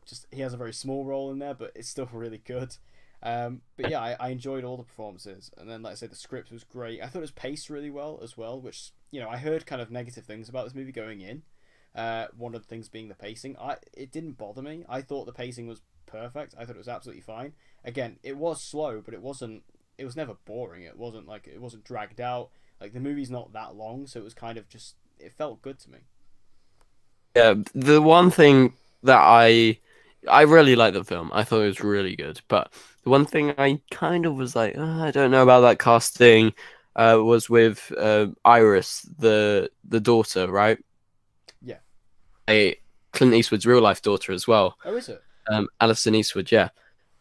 Just he has a very small role in there, but it's still really good. But yeah, I enjoyed all the performances, and then like I say, the script was great. I thought it was paced really well as well, which I heard kind of negative things about this movie going in. One of the things being the pacing. It didn't bother me. I thought the pacing was perfect. I thought it was absolutely fine. Again, it was slow, but it wasn't. It was never boring. It wasn't dragged out. Like the movie's not that long, so it was kind of just. It felt good to me. Yeah, the one thing that I really liked the film. I thought it was really good. But the one thing I kind of was like, I don't know about that casting, was with Iris, the daughter, right? Yeah. Clint Eastwood's real life daughter as well. Oh, is it? Alison Eastwood, yeah.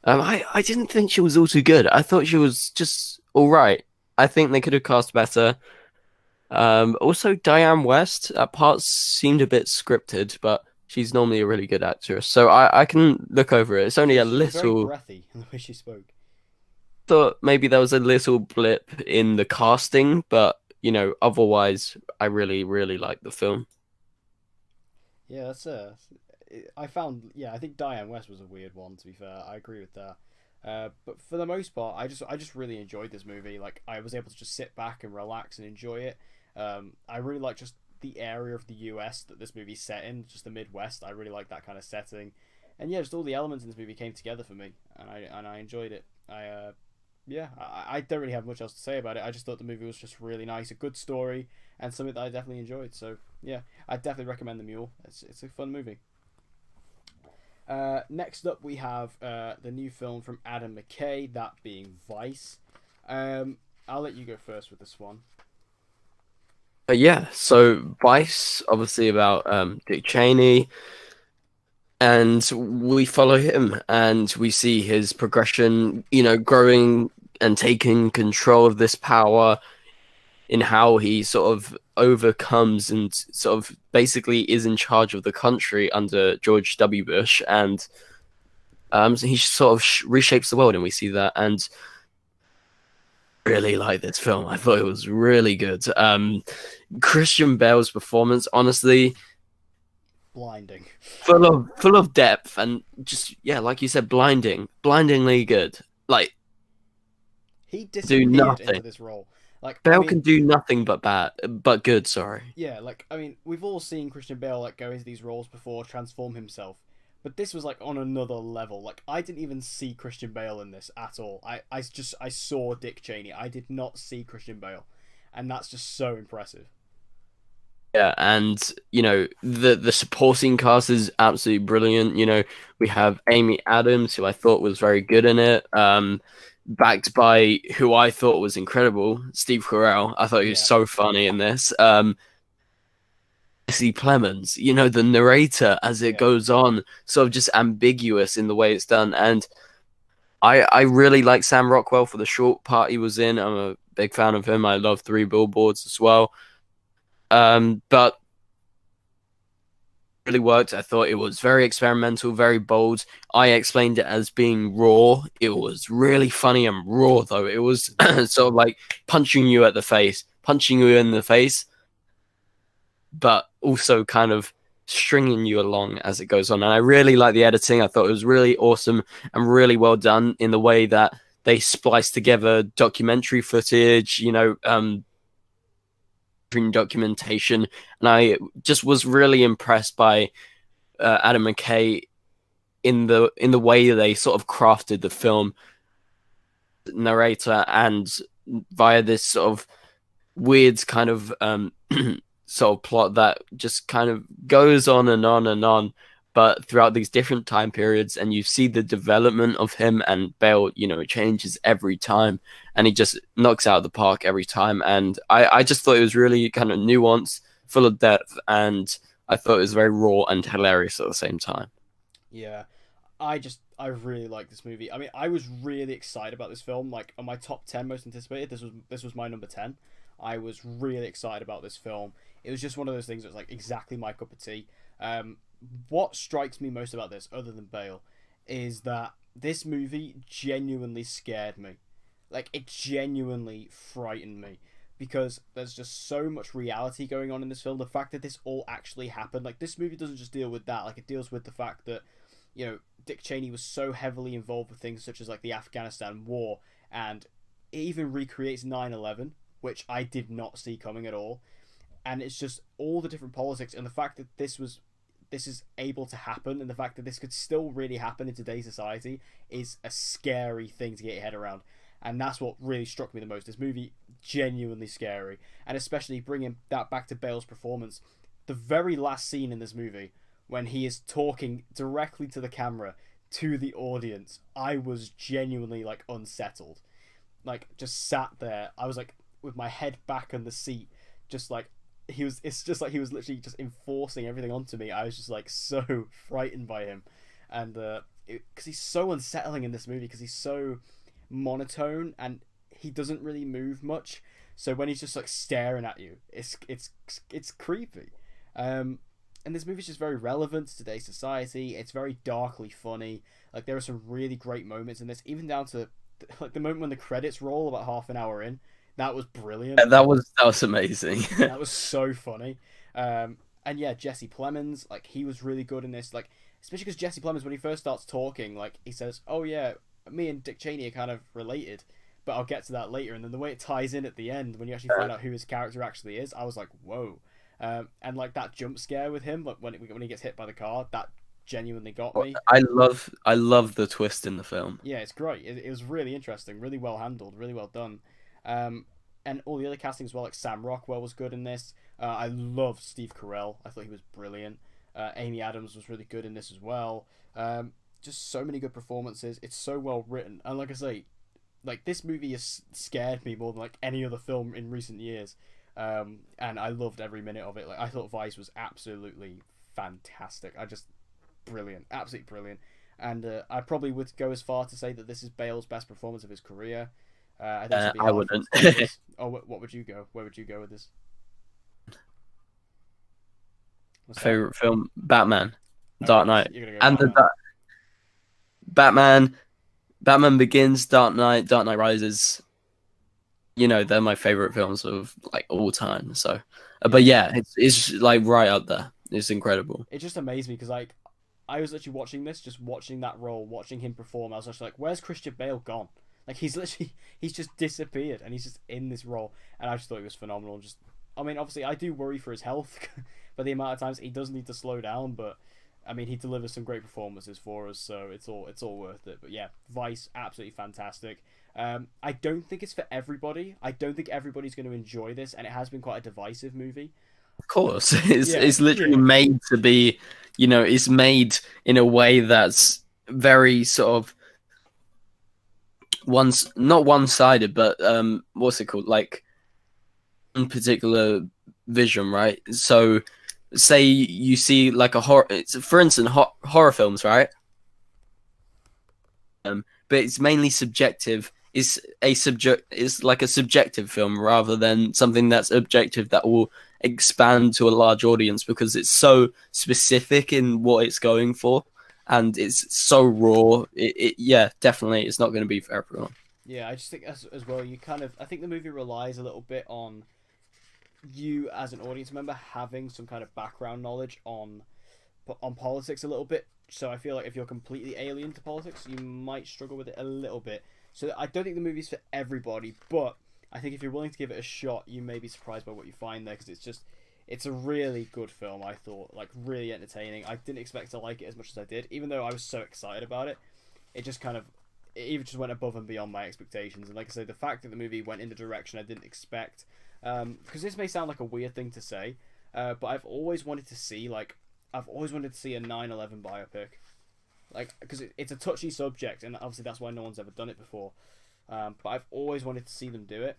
I didn't think she was all too good. I thought she was just all right. I think they could have cast better. Also, Diane West at parts seemed a bit scripted, but she's normally a really good actress, so I can look over it. It's only Yeah, a she was very little. breathy in the way she spoke. Thought maybe there was a little blip in the casting, but otherwise, I really, really like the film. Yeah, I found. Yeah, I think Diane West was a weird one. To be fair, I agree with that. But for the most part, I just really enjoyed this movie. Like I was able to just sit back and relax and enjoy it. I really like just the area of the US that this movie's set in, just the Midwest. I really like that kind of setting, and yeah, just all the elements in this movie came together for me, and I enjoyed it. Yeah, I don't really have much else to say about it. I just thought the movie was just really nice, a good story, and something that I definitely enjoyed. So yeah, I definitely recommend The Mule. It's a fun movie. Next up, we have the new film from Adam McKay, that being Vice. I'll let you go first with this one. Yeah, so Vice, obviously about Dick Cheney, and we follow him and we see his progression, growing and taking control of this power in how he sort of overcomes and sort of basically is in charge of the country under George W. Bush, and so he sort of reshapes the world, and we see that. And really like this film. I thought it was really good. Christian Bale's performance, honestly, Blinding. full of depth and just like you said, blindingly good. Like He do disappeared into nothing. this role. Like I Bale can mean, do nothing but bad, but good. Sorry. yeah, like I mean, we've all seen Christian Bale like go into these roles before, transform himself, but this was like on another level. Like I didn't even see Christian Bale in this at all. I saw Dick Cheney. I did not see Christian Bale, and that's just so impressive. Yeah, and the supporting cast is absolutely brilliant. We have Amy Adams, who I thought was very good in it. Backed by who I thought was incredible, Steve Carell. I thought he was Yeah, so funny in this. Jesse Plemons, the narrator as it yeah, goes on, sort of just ambiguous in the way it's done. And I really like Sam Rockwell for the short part he was in. I'm a big fan of him. I love Three Billboards as well. But really worked. I thought it was very experimental, very bold. I explained it as being raw. It was really funny and raw, though. It was sort of like punching you in the face, but also kind of stringing you along as it goes on. And I really like the editing. I thought it was really awesome and really well done in the way that they spliced together documentary footage, documentation, and I just was really impressed by Adam McKay in the way they sort of crafted the film narrator, and via this sort of weird kind of sort of plot that just kind of goes on and on and on, but throughout these different time periods, and you see the development of him and Bale, it changes every time, and he just knocks out of the park every time. And I just thought it was really kind of nuanced, full of depth, and I thought it was very raw and hilarious at the same time. Yeah, I really like this movie. I mean, I was really excited about this film. Like on my top 10 most anticipated, this was my number 10. I was really excited about this film. It was just one of those things that was like exactly my cup of tea. Um, what strikes me most about this, other than Bale, is that this movie genuinely scared me. Like it genuinely frightened me because there's just so much reality going on in this film. The fact that this all actually happened, like this movie doesn't just deal with that. Like it deals with the fact that Dick Cheney was so heavily involved with things such as like the Afghanistan war, and it even recreates 9/11, which I did not see coming at all. And it's just all the different politics and the fact that this is able to happen, and the fact that this could still really happen in today's society is a scary thing to get your head around. And that's what really struck me the most. This movie genuinely scary, and especially bringing that back to Bale's performance. The very last scene in this movie, when he is talking directly to the camera, to the audience, I was genuinely like unsettled. Like just sat there. I was like with my head back on the seat, just like it's just like he was literally just enforcing everything onto me. I was just like so frightened by him. And because he's so unsettling in this movie, because he's so monotone and he doesn't really move much. So when he's just like staring at you, it's creepy. And this movie's just very relevant to today's society. It's very darkly funny. Like there are some really great moments in this, even down to like the moment when the credits roll about half an hour in. That was brilliant. Yeah, that was amazing. That was so funny. And yeah, Jesse Plemons, like he was really good in this. Like especially because Jesse Plemons, when he first starts talking, like he says, "Oh yeah, me and Dick Cheney are kind of related," but I'll get to that later. And then the way it ties in at the end, when you actually find out who his character actually is, I was like, "Whoa!" And like that jump scare with him, like when he gets hit by the car, that genuinely got me. I love the twist in the film. Yeah, it's great. It was really interesting, really well handled, really well done. And all the other casting as well, like Sam Rockwell was good in this. I love Steve Carell. I thought he was brilliant. Amy Adams was really good in this as well. Just so many good performances. It's so well written, and like I say, like this movie has scared me more than like any other film in recent years. And I loved every minute of it. Like I thought Vice was absolutely fantastic. Brilliant, absolutely brilliant. And I probably would go as far to say that this is Bale's best performance of his career. I think I wouldn't. Oh, what would you go? Where would you go with this? Favorite film: Batman, Dark Knight, You're gonna go and Batman. Batman Begins, Dark Knight, Dark Knight Rises. They're my favorite films of like all time. So, but yeah, it's like right up there. It's incredible. It just amazed me because like I was literally watching this, just watching that role, watching him perform. I was just like, "Where's Christian Bale gone?" Like he's just disappeared, and he's just in this role, and I just thought it was phenomenal. I mean, obviously, I do worry for his health, by the amount of times he does need to slow down, but I mean, he delivers some great performances for us, so it's all worth it. But yeah, Vice, absolutely fantastic. I don't think it's for everybody. I don't think everybody's going to enjoy this, and it has been quite a divisive movie. Of course, it's literally made to be, it's made in a way that's very sort of not one-sided, but what's it called? Like one particular vision, right? So, say you see like a horror, for instance, horror films, right? But it's mainly subjective. It's like a subjective film rather than something that's objective that will expand to a large audience because it's so specific in what it's going for and it's so raw. Yeah, definitely, it's not going to be for everyone. Yeah, I just think as well, I think the movie relies a little bit on you as an audience member having some kind of background knowledge on politics a little bit. So I feel like if you're completely alien to politics, you might struggle with it a little bit. So I don't think the movie's for everybody, but I think if you're willing to give it a shot, you may be surprised by what you find there, because it's a really good film, I thought. Like, really entertaining. I didn't expect to like it as much as I did, even though I was so excited about it. It even just went above and beyond my expectations. And like I say, the fact that the movie went in the direction I didn't expect, because this may sound like a weird thing to say, but I've always wanted to see a 9/11 biopic. Like, because it's a touchy subject, and obviously that's why no one's ever done it before. But I've always wanted to see them do it,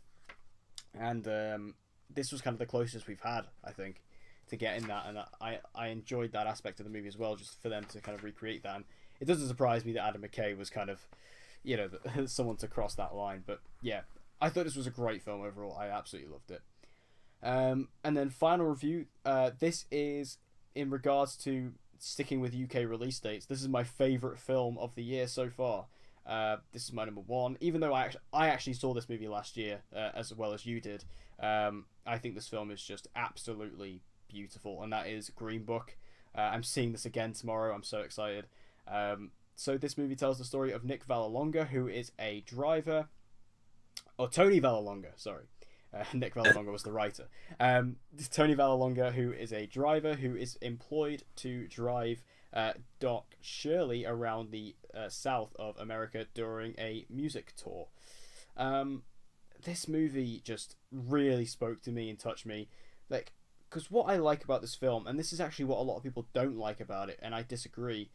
and this was kind of the closest we've had, I think. to get in that, and I enjoyed that aspect of the movie as well, just for them to kind of recreate that. And it doesn't surprise me that Adam McKay was kind of, someone to cross that line. But yeah, I thought this was a great film overall. I absolutely loved it. And then final review. This is in regards to sticking with UK release dates. This is my favourite film of the year so far. This is my number one, even though I actually saw this movie last year, as well as you did. I think this film is just absolutely beautiful, and that is Green Book. I'm seeing this again tomorrow. I'm so excited. So this movie tells the story of Nick Vallelonga, who is a driver, or Tony Vallelonga, sorry. Nick Vallelonga was the writer. Tony Vallelonga, who is a driver who is employed to drive Doc Shirley around the south of America during a music tour. This movie just really spoke to me and touched me. Like, because what I like about this film, and this is actually what a lot of people don't like about it, and I disagree,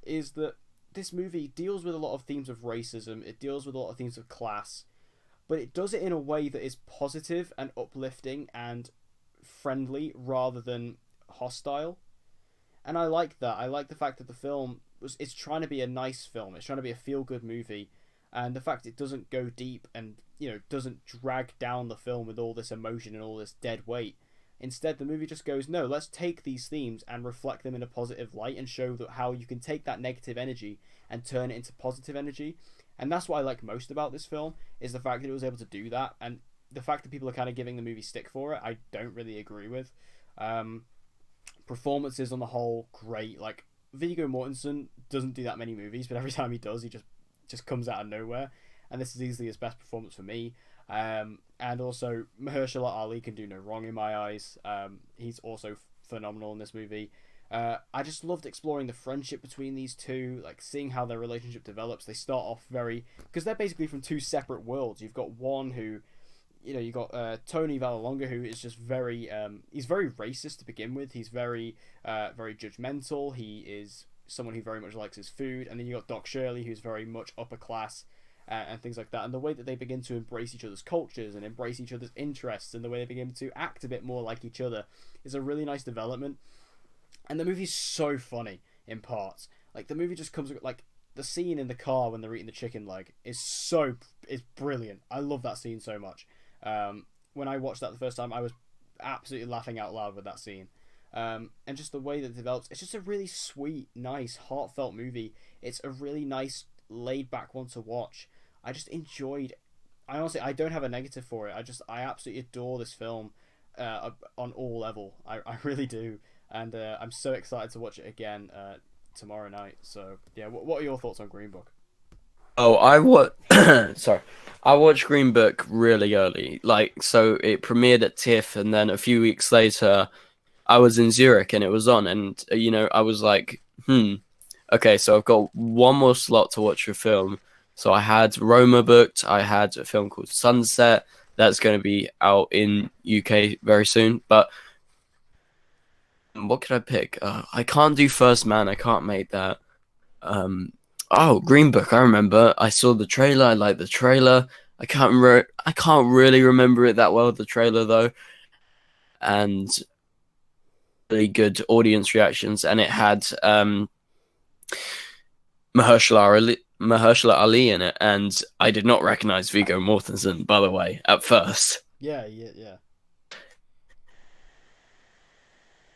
is that this movie deals with a lot of themes of racism, it deals with a lot of themes of class, but it does it in a way that is positive and uplifting and friendly rather than hostile. And I like that. I like the fact that the film it's trying to be a nice film. It's trying to be a feel-good movie, and the fact it doesn't go deep and doesn't drag down the film with all this emotion and all this dead weight. Instead, the movie just goes, no, let's take these themes and reflect them in a positive light and show that how you can take that negative energy and turn it into positive energy. And that's what I like most about this film, is the fact that it was able to do that. And the fact that people are kind of giving the movie stick for it, I don't really agree with. Performances on the whole, great. Like, Viggo Mortensen doesn't do that many movies, but every time he does, he just comes out of nowhere. And this is easily his best performance for me. And also, Mahershala Ali can do no wrong in my eyes. He's also phenomenal in this movie. I just loved exploring the friendship between these two, like seeing how their relationship develops. They start off because they're basically from two separate worlds. You've got one who, you got Tony Vallelonga, who is just he's very racist to begin with. He's very judgmental. He is someone who very much likes his food. And then you got Doc Shirley, who's very much upper class. And things like that, and the way that they begin to embrace each other's cultures and embrace each other's interests, and the way they begin to act a bit more like each other is a really nice development. And the movie's so funny in parts. Like, the movie just comes, like, the scene in the car when they're eating the chicken leg is brilliant. I love that scene so much. When I watched that the first time, I was absolutely laughing out loud with that scene. And just the way that it develops, it's just a really sweet, nice, heartfelt movie. It's a really nice, laid back one to watch. I just enjoyed. I don't have a negative for it. I absolutely adore this film on all level. I really do, and I'm so excited to watch it again tomorrow night. So yeah, what are your thoughts on Green Book? Oh, sorry. I watched Green Book really early. Like, so it premiered at TIFF, and then a few weeks later, I was in Zurich and it was on, and I was like, okay, so I've got one more slot to watch a film. So I had Roma booked. I had a film called Sunset that's going to be out in UK very soon. But what could I pick? I can't do First Man. I can't make that. Green Book. I remember. I saw the trailer. I liked the trailer. I can't really remember it that well. The trailer though, and really good audience reactions. And it had Mahershala Ali in it, and I did not recognize Viggo Mortensen, by the way, at first. Yeah.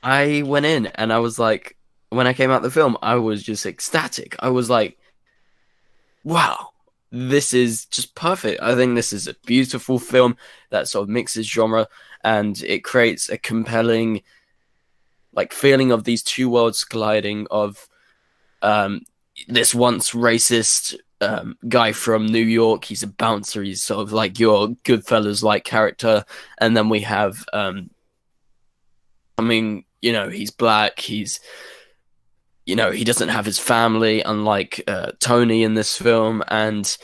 I went in and I was like, when I came out the film, I was just ecstatic. I was like, wow, this is just perfect. I think this is a beautiful film that sort of mixes genre, and it creates a compelling feeling of these two worlds colliding, of this once racist guy from New York. He's a bouncer. He's sort of like your Goodfellas-like character. And then we have, he's black. He's, he doesn't have his family, unlike Tony in this film. And,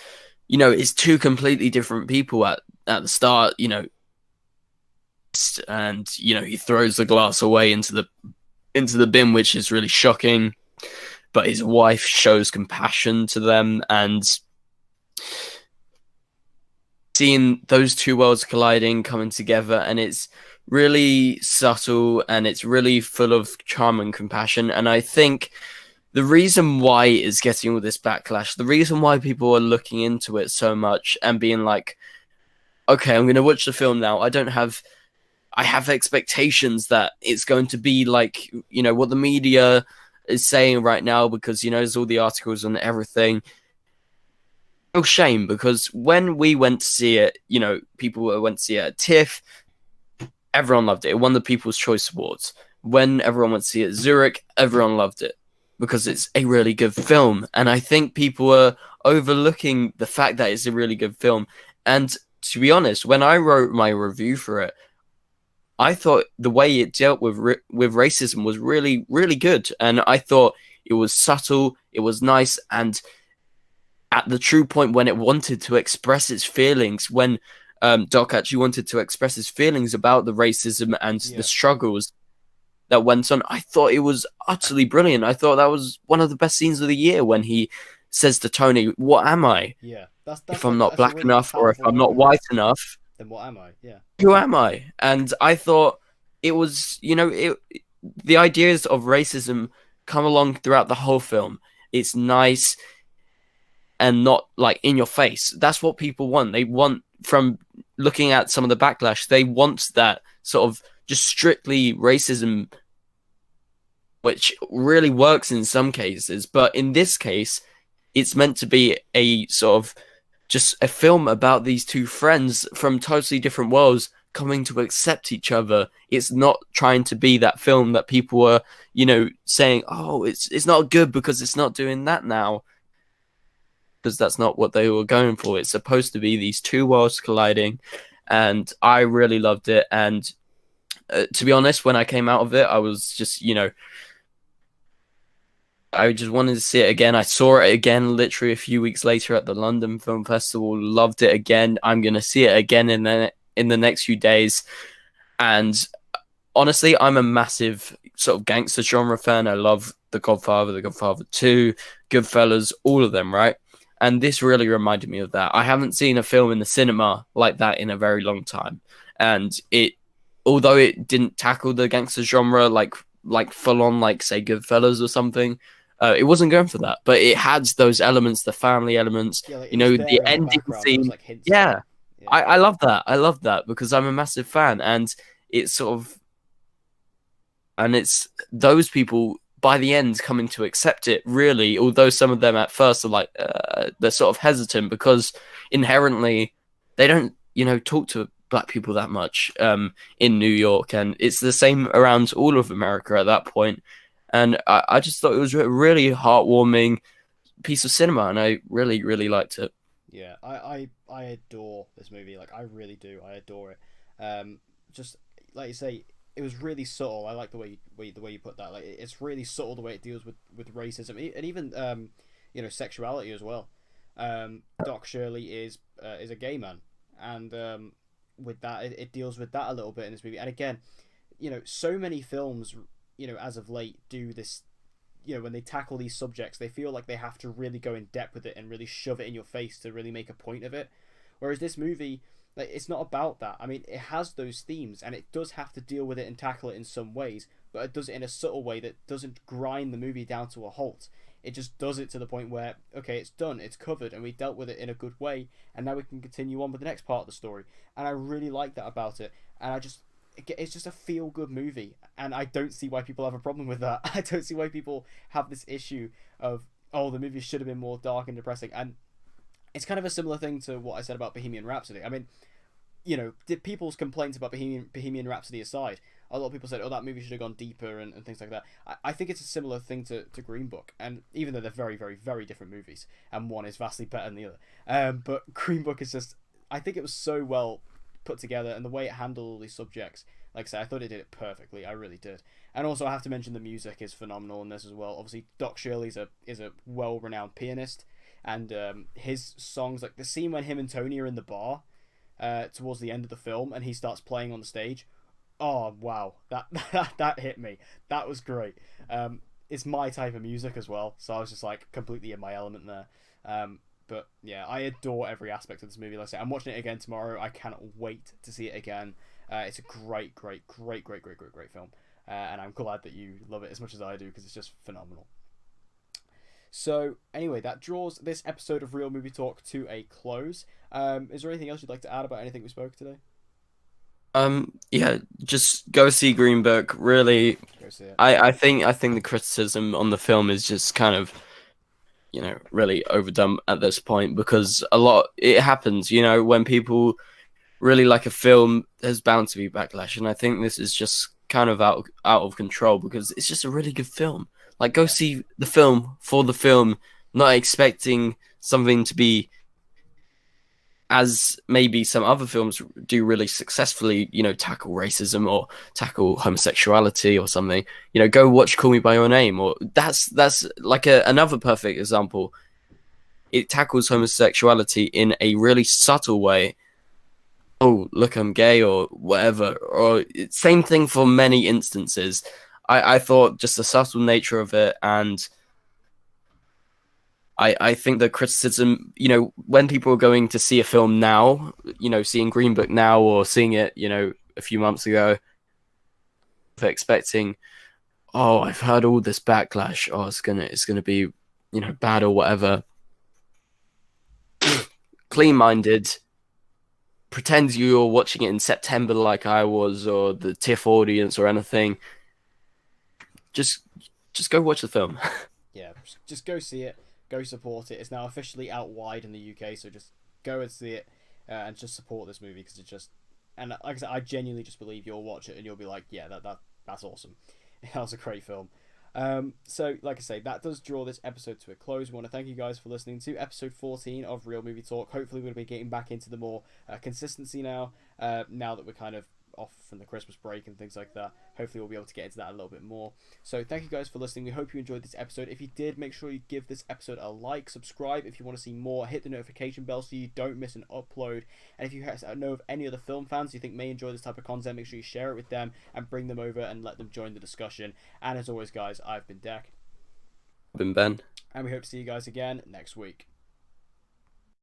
it's two completely different people at the start, and, he throws the glass away into the bin, which is really shocking. But his wife shows compassion to them, and seeing those two worlds colliding, coming together, and it's really subtle, and it's really full of charm and compassion. And I think the reason why it's getting all this backlash, the reason why people are looking into it so much and being like, okay, I'm going to watch the film now. I have expectations that it's going to be like, what the media is saying right now, because, there's all the articles and everything. No shame, because when we went to see it, people went to see it at TIFF, everyone loved it. It won the People's Choice Awards. When everyone went to see it at Zurich, everyone loved it because it's a really good film. And I think people are overlooking the fact that it's a really good film. And to be honest, when I wrote my review for it, I thought the way it dealt with racism was really, really good. And I thought it was subtle, it was nice, and at the true point when it wanted to express its feelings, when Doc actually wanted to express his feelings about the racism and the struggles that went on, I thought it was utterly brilliant. I thought that was one of the best scenes of the year when he says to Tony, "What am I? Yeah, that's If I'm not black enough, or if I'm not moment. white enough, then what am I? Yeah, who am I?" And I thought it was, the ideas of racism come along throughout the whole film. It's nice and not like in your face. That's what people want. They want, from looking at some of the backlash, they want that sort of just strictly racism, which really works in some cases. But in this case, it's meant to be a sort of just a film about these two friends from totally different worlds coming to accept each other. It's not trying to be that film that people were, saying, oh, it's not good because it's not doing that now. Because that's not what they were going for. It's supposed to be these two worlds colliding, and I really loved it. And to be honest, when I came out of it, I was just, I just wanted to see it again. I saw it again literally a few weeks later at the London Film Festival. Loved it again. I'm gonna see it again in the next few days. And honestly, I'm a massive sort of gangster genre fan. I love The Godfather, The Godfather 2, Goodfellas, all of them, right? And this really reminded me of that. I haven't seen a film in the cinema like that in a very long time. And although it didn't tackle the gangster genre like full on, like say Goodfellas or something, it wasn't going for that. But it had those elements, the family elements, like the ending scene. Yeah, I love that. I love that because I'm a massive fan, and it's sort of, and it's those people by the end coming to accept it, really, although some of them at first are like, they're sort of hesitant because inherently they don't, talk to black people that much in New York. And it's the same around all of America at that point. And I just thought it was a really heartwarming piece of cinema, and I really, really liked it. Yeah, I adore this movie. Like, I really do. I adore it. Just like you say, it was really subtle. I like the way you put that. Like, it's really subtle the way it deals with racism and even sexuality as well. Doc Shirley is a gay man, and with that, it deals with that a little bit in this movie. And again, so many films, as of late, do this. When they tackle these subjects, they feel like they have to really go in depth with it and really shove it in your face to really make a point of it. Whereas this movie, like, it's not about that. I mean, it has those themes, and it does have to deal with it and tackle it in some ways, but it does it in a subtle way that doesn't grind the movie down to a halt. It just does it to the point where, okay, it's done, it's covered, and we dealt with it in a good way, and now we can continue on with the next part of the story. And I really like that about it, and it's just a feel-good movie, and I don't see why people have a problem with that. I don't see why people have this issue of, oh, the movie should have been more dark and depressing. And it's kind of a similar thing to what I said about Bohemian Rhapsody. I mean, did people's complaints about Bohemian Rhapsody aside, a lot of people said, oh, that movie should have gone deeper and things like that. I think it's a similar thing to Green Book, and even though they're very, very, very different movies, and one is vastly better than the other. But Green Book is just, I think it was so well put together, and the way it handled all these subjects, like I say, I thought it did it perfectly. I really did. And also I have to mention the music is phenomenal in this as well. Obviously Doc Shirley is a well-renowned pianist, and his songs, like the scene when him and Tony are in the bar towards the end of the film and he starts playing on the stage, oh wow, that hit me. That was great. It's my type of music as well, so I was just like completely in my element there. But yeah, I adore every aspect of this movie. Like I say, I'm watching it again tomorrow. I cannot wait to see it again. It's a great film, and I'm glad that you love it as much as I do because it's just phenomenal. So anyway, that draws this episode of Real Movie Talk to a close. Is there anything else you'd like to add about anything we spoke today? Yeah, just go see Green Book. Really, Go see it. I think the criticism on the film is just kind of, really overdone at this point, because it happens, when people really like a film, there's bound to be backlash, and I think this is just kind of out of control because it's just a really good film. Like, go see the film for the film, not expecting something to be, as maybe some other films do really successfully, tackle racism or tackle homosexuality or something. Go watch Call Me by Your Name, or that's like another perfect example. It tackles homosexuality in a really subtle way. Oh, look, I'm gay, or whatever. Or same thing for many instances. I thought just the subtle nature of it, and I think the criticism, when people are going to see a film now, seeing Green Book now or seeing it, a few months ago, they're expecting, oh, I've heard all this backlash. Oh, it's gonna be, bad or whatever. Clean-minded. Pretend you're watching it in September like I was, or the TIFF audience or anything. Just go watch the film. Yeah, just go see it. Go support it. It's now officially out wide in the UK, so just go and see it and just support this movie because it's just. And like I said, I genuinely just believe you'll watch it and you'll be like, yeah, that's awesome. That was a great film. So, like I say, that does draw this episode to a close. We want to thank you guys for listening to episode 14 of Real Movie Talk. Hopefully, we're going to be getting back into the more consistency now. Now that we're kind of off from the Christmas break and things like that. Hopefully we'll be able to get into that a little bit more. So thank you guys for listening. We hope you enjoyed this episode. If you did, make sure you give this episode a like, subscribe if you want to see more, hit the notification bell so you don't miss an upload. And if you know of any other film fans you think may enjoy this type of content, make sure you share it with them and bring them over and let them join the discussion. And as always, guys, I've been Dec. I've been Ben. And we hope to see you guys again next week.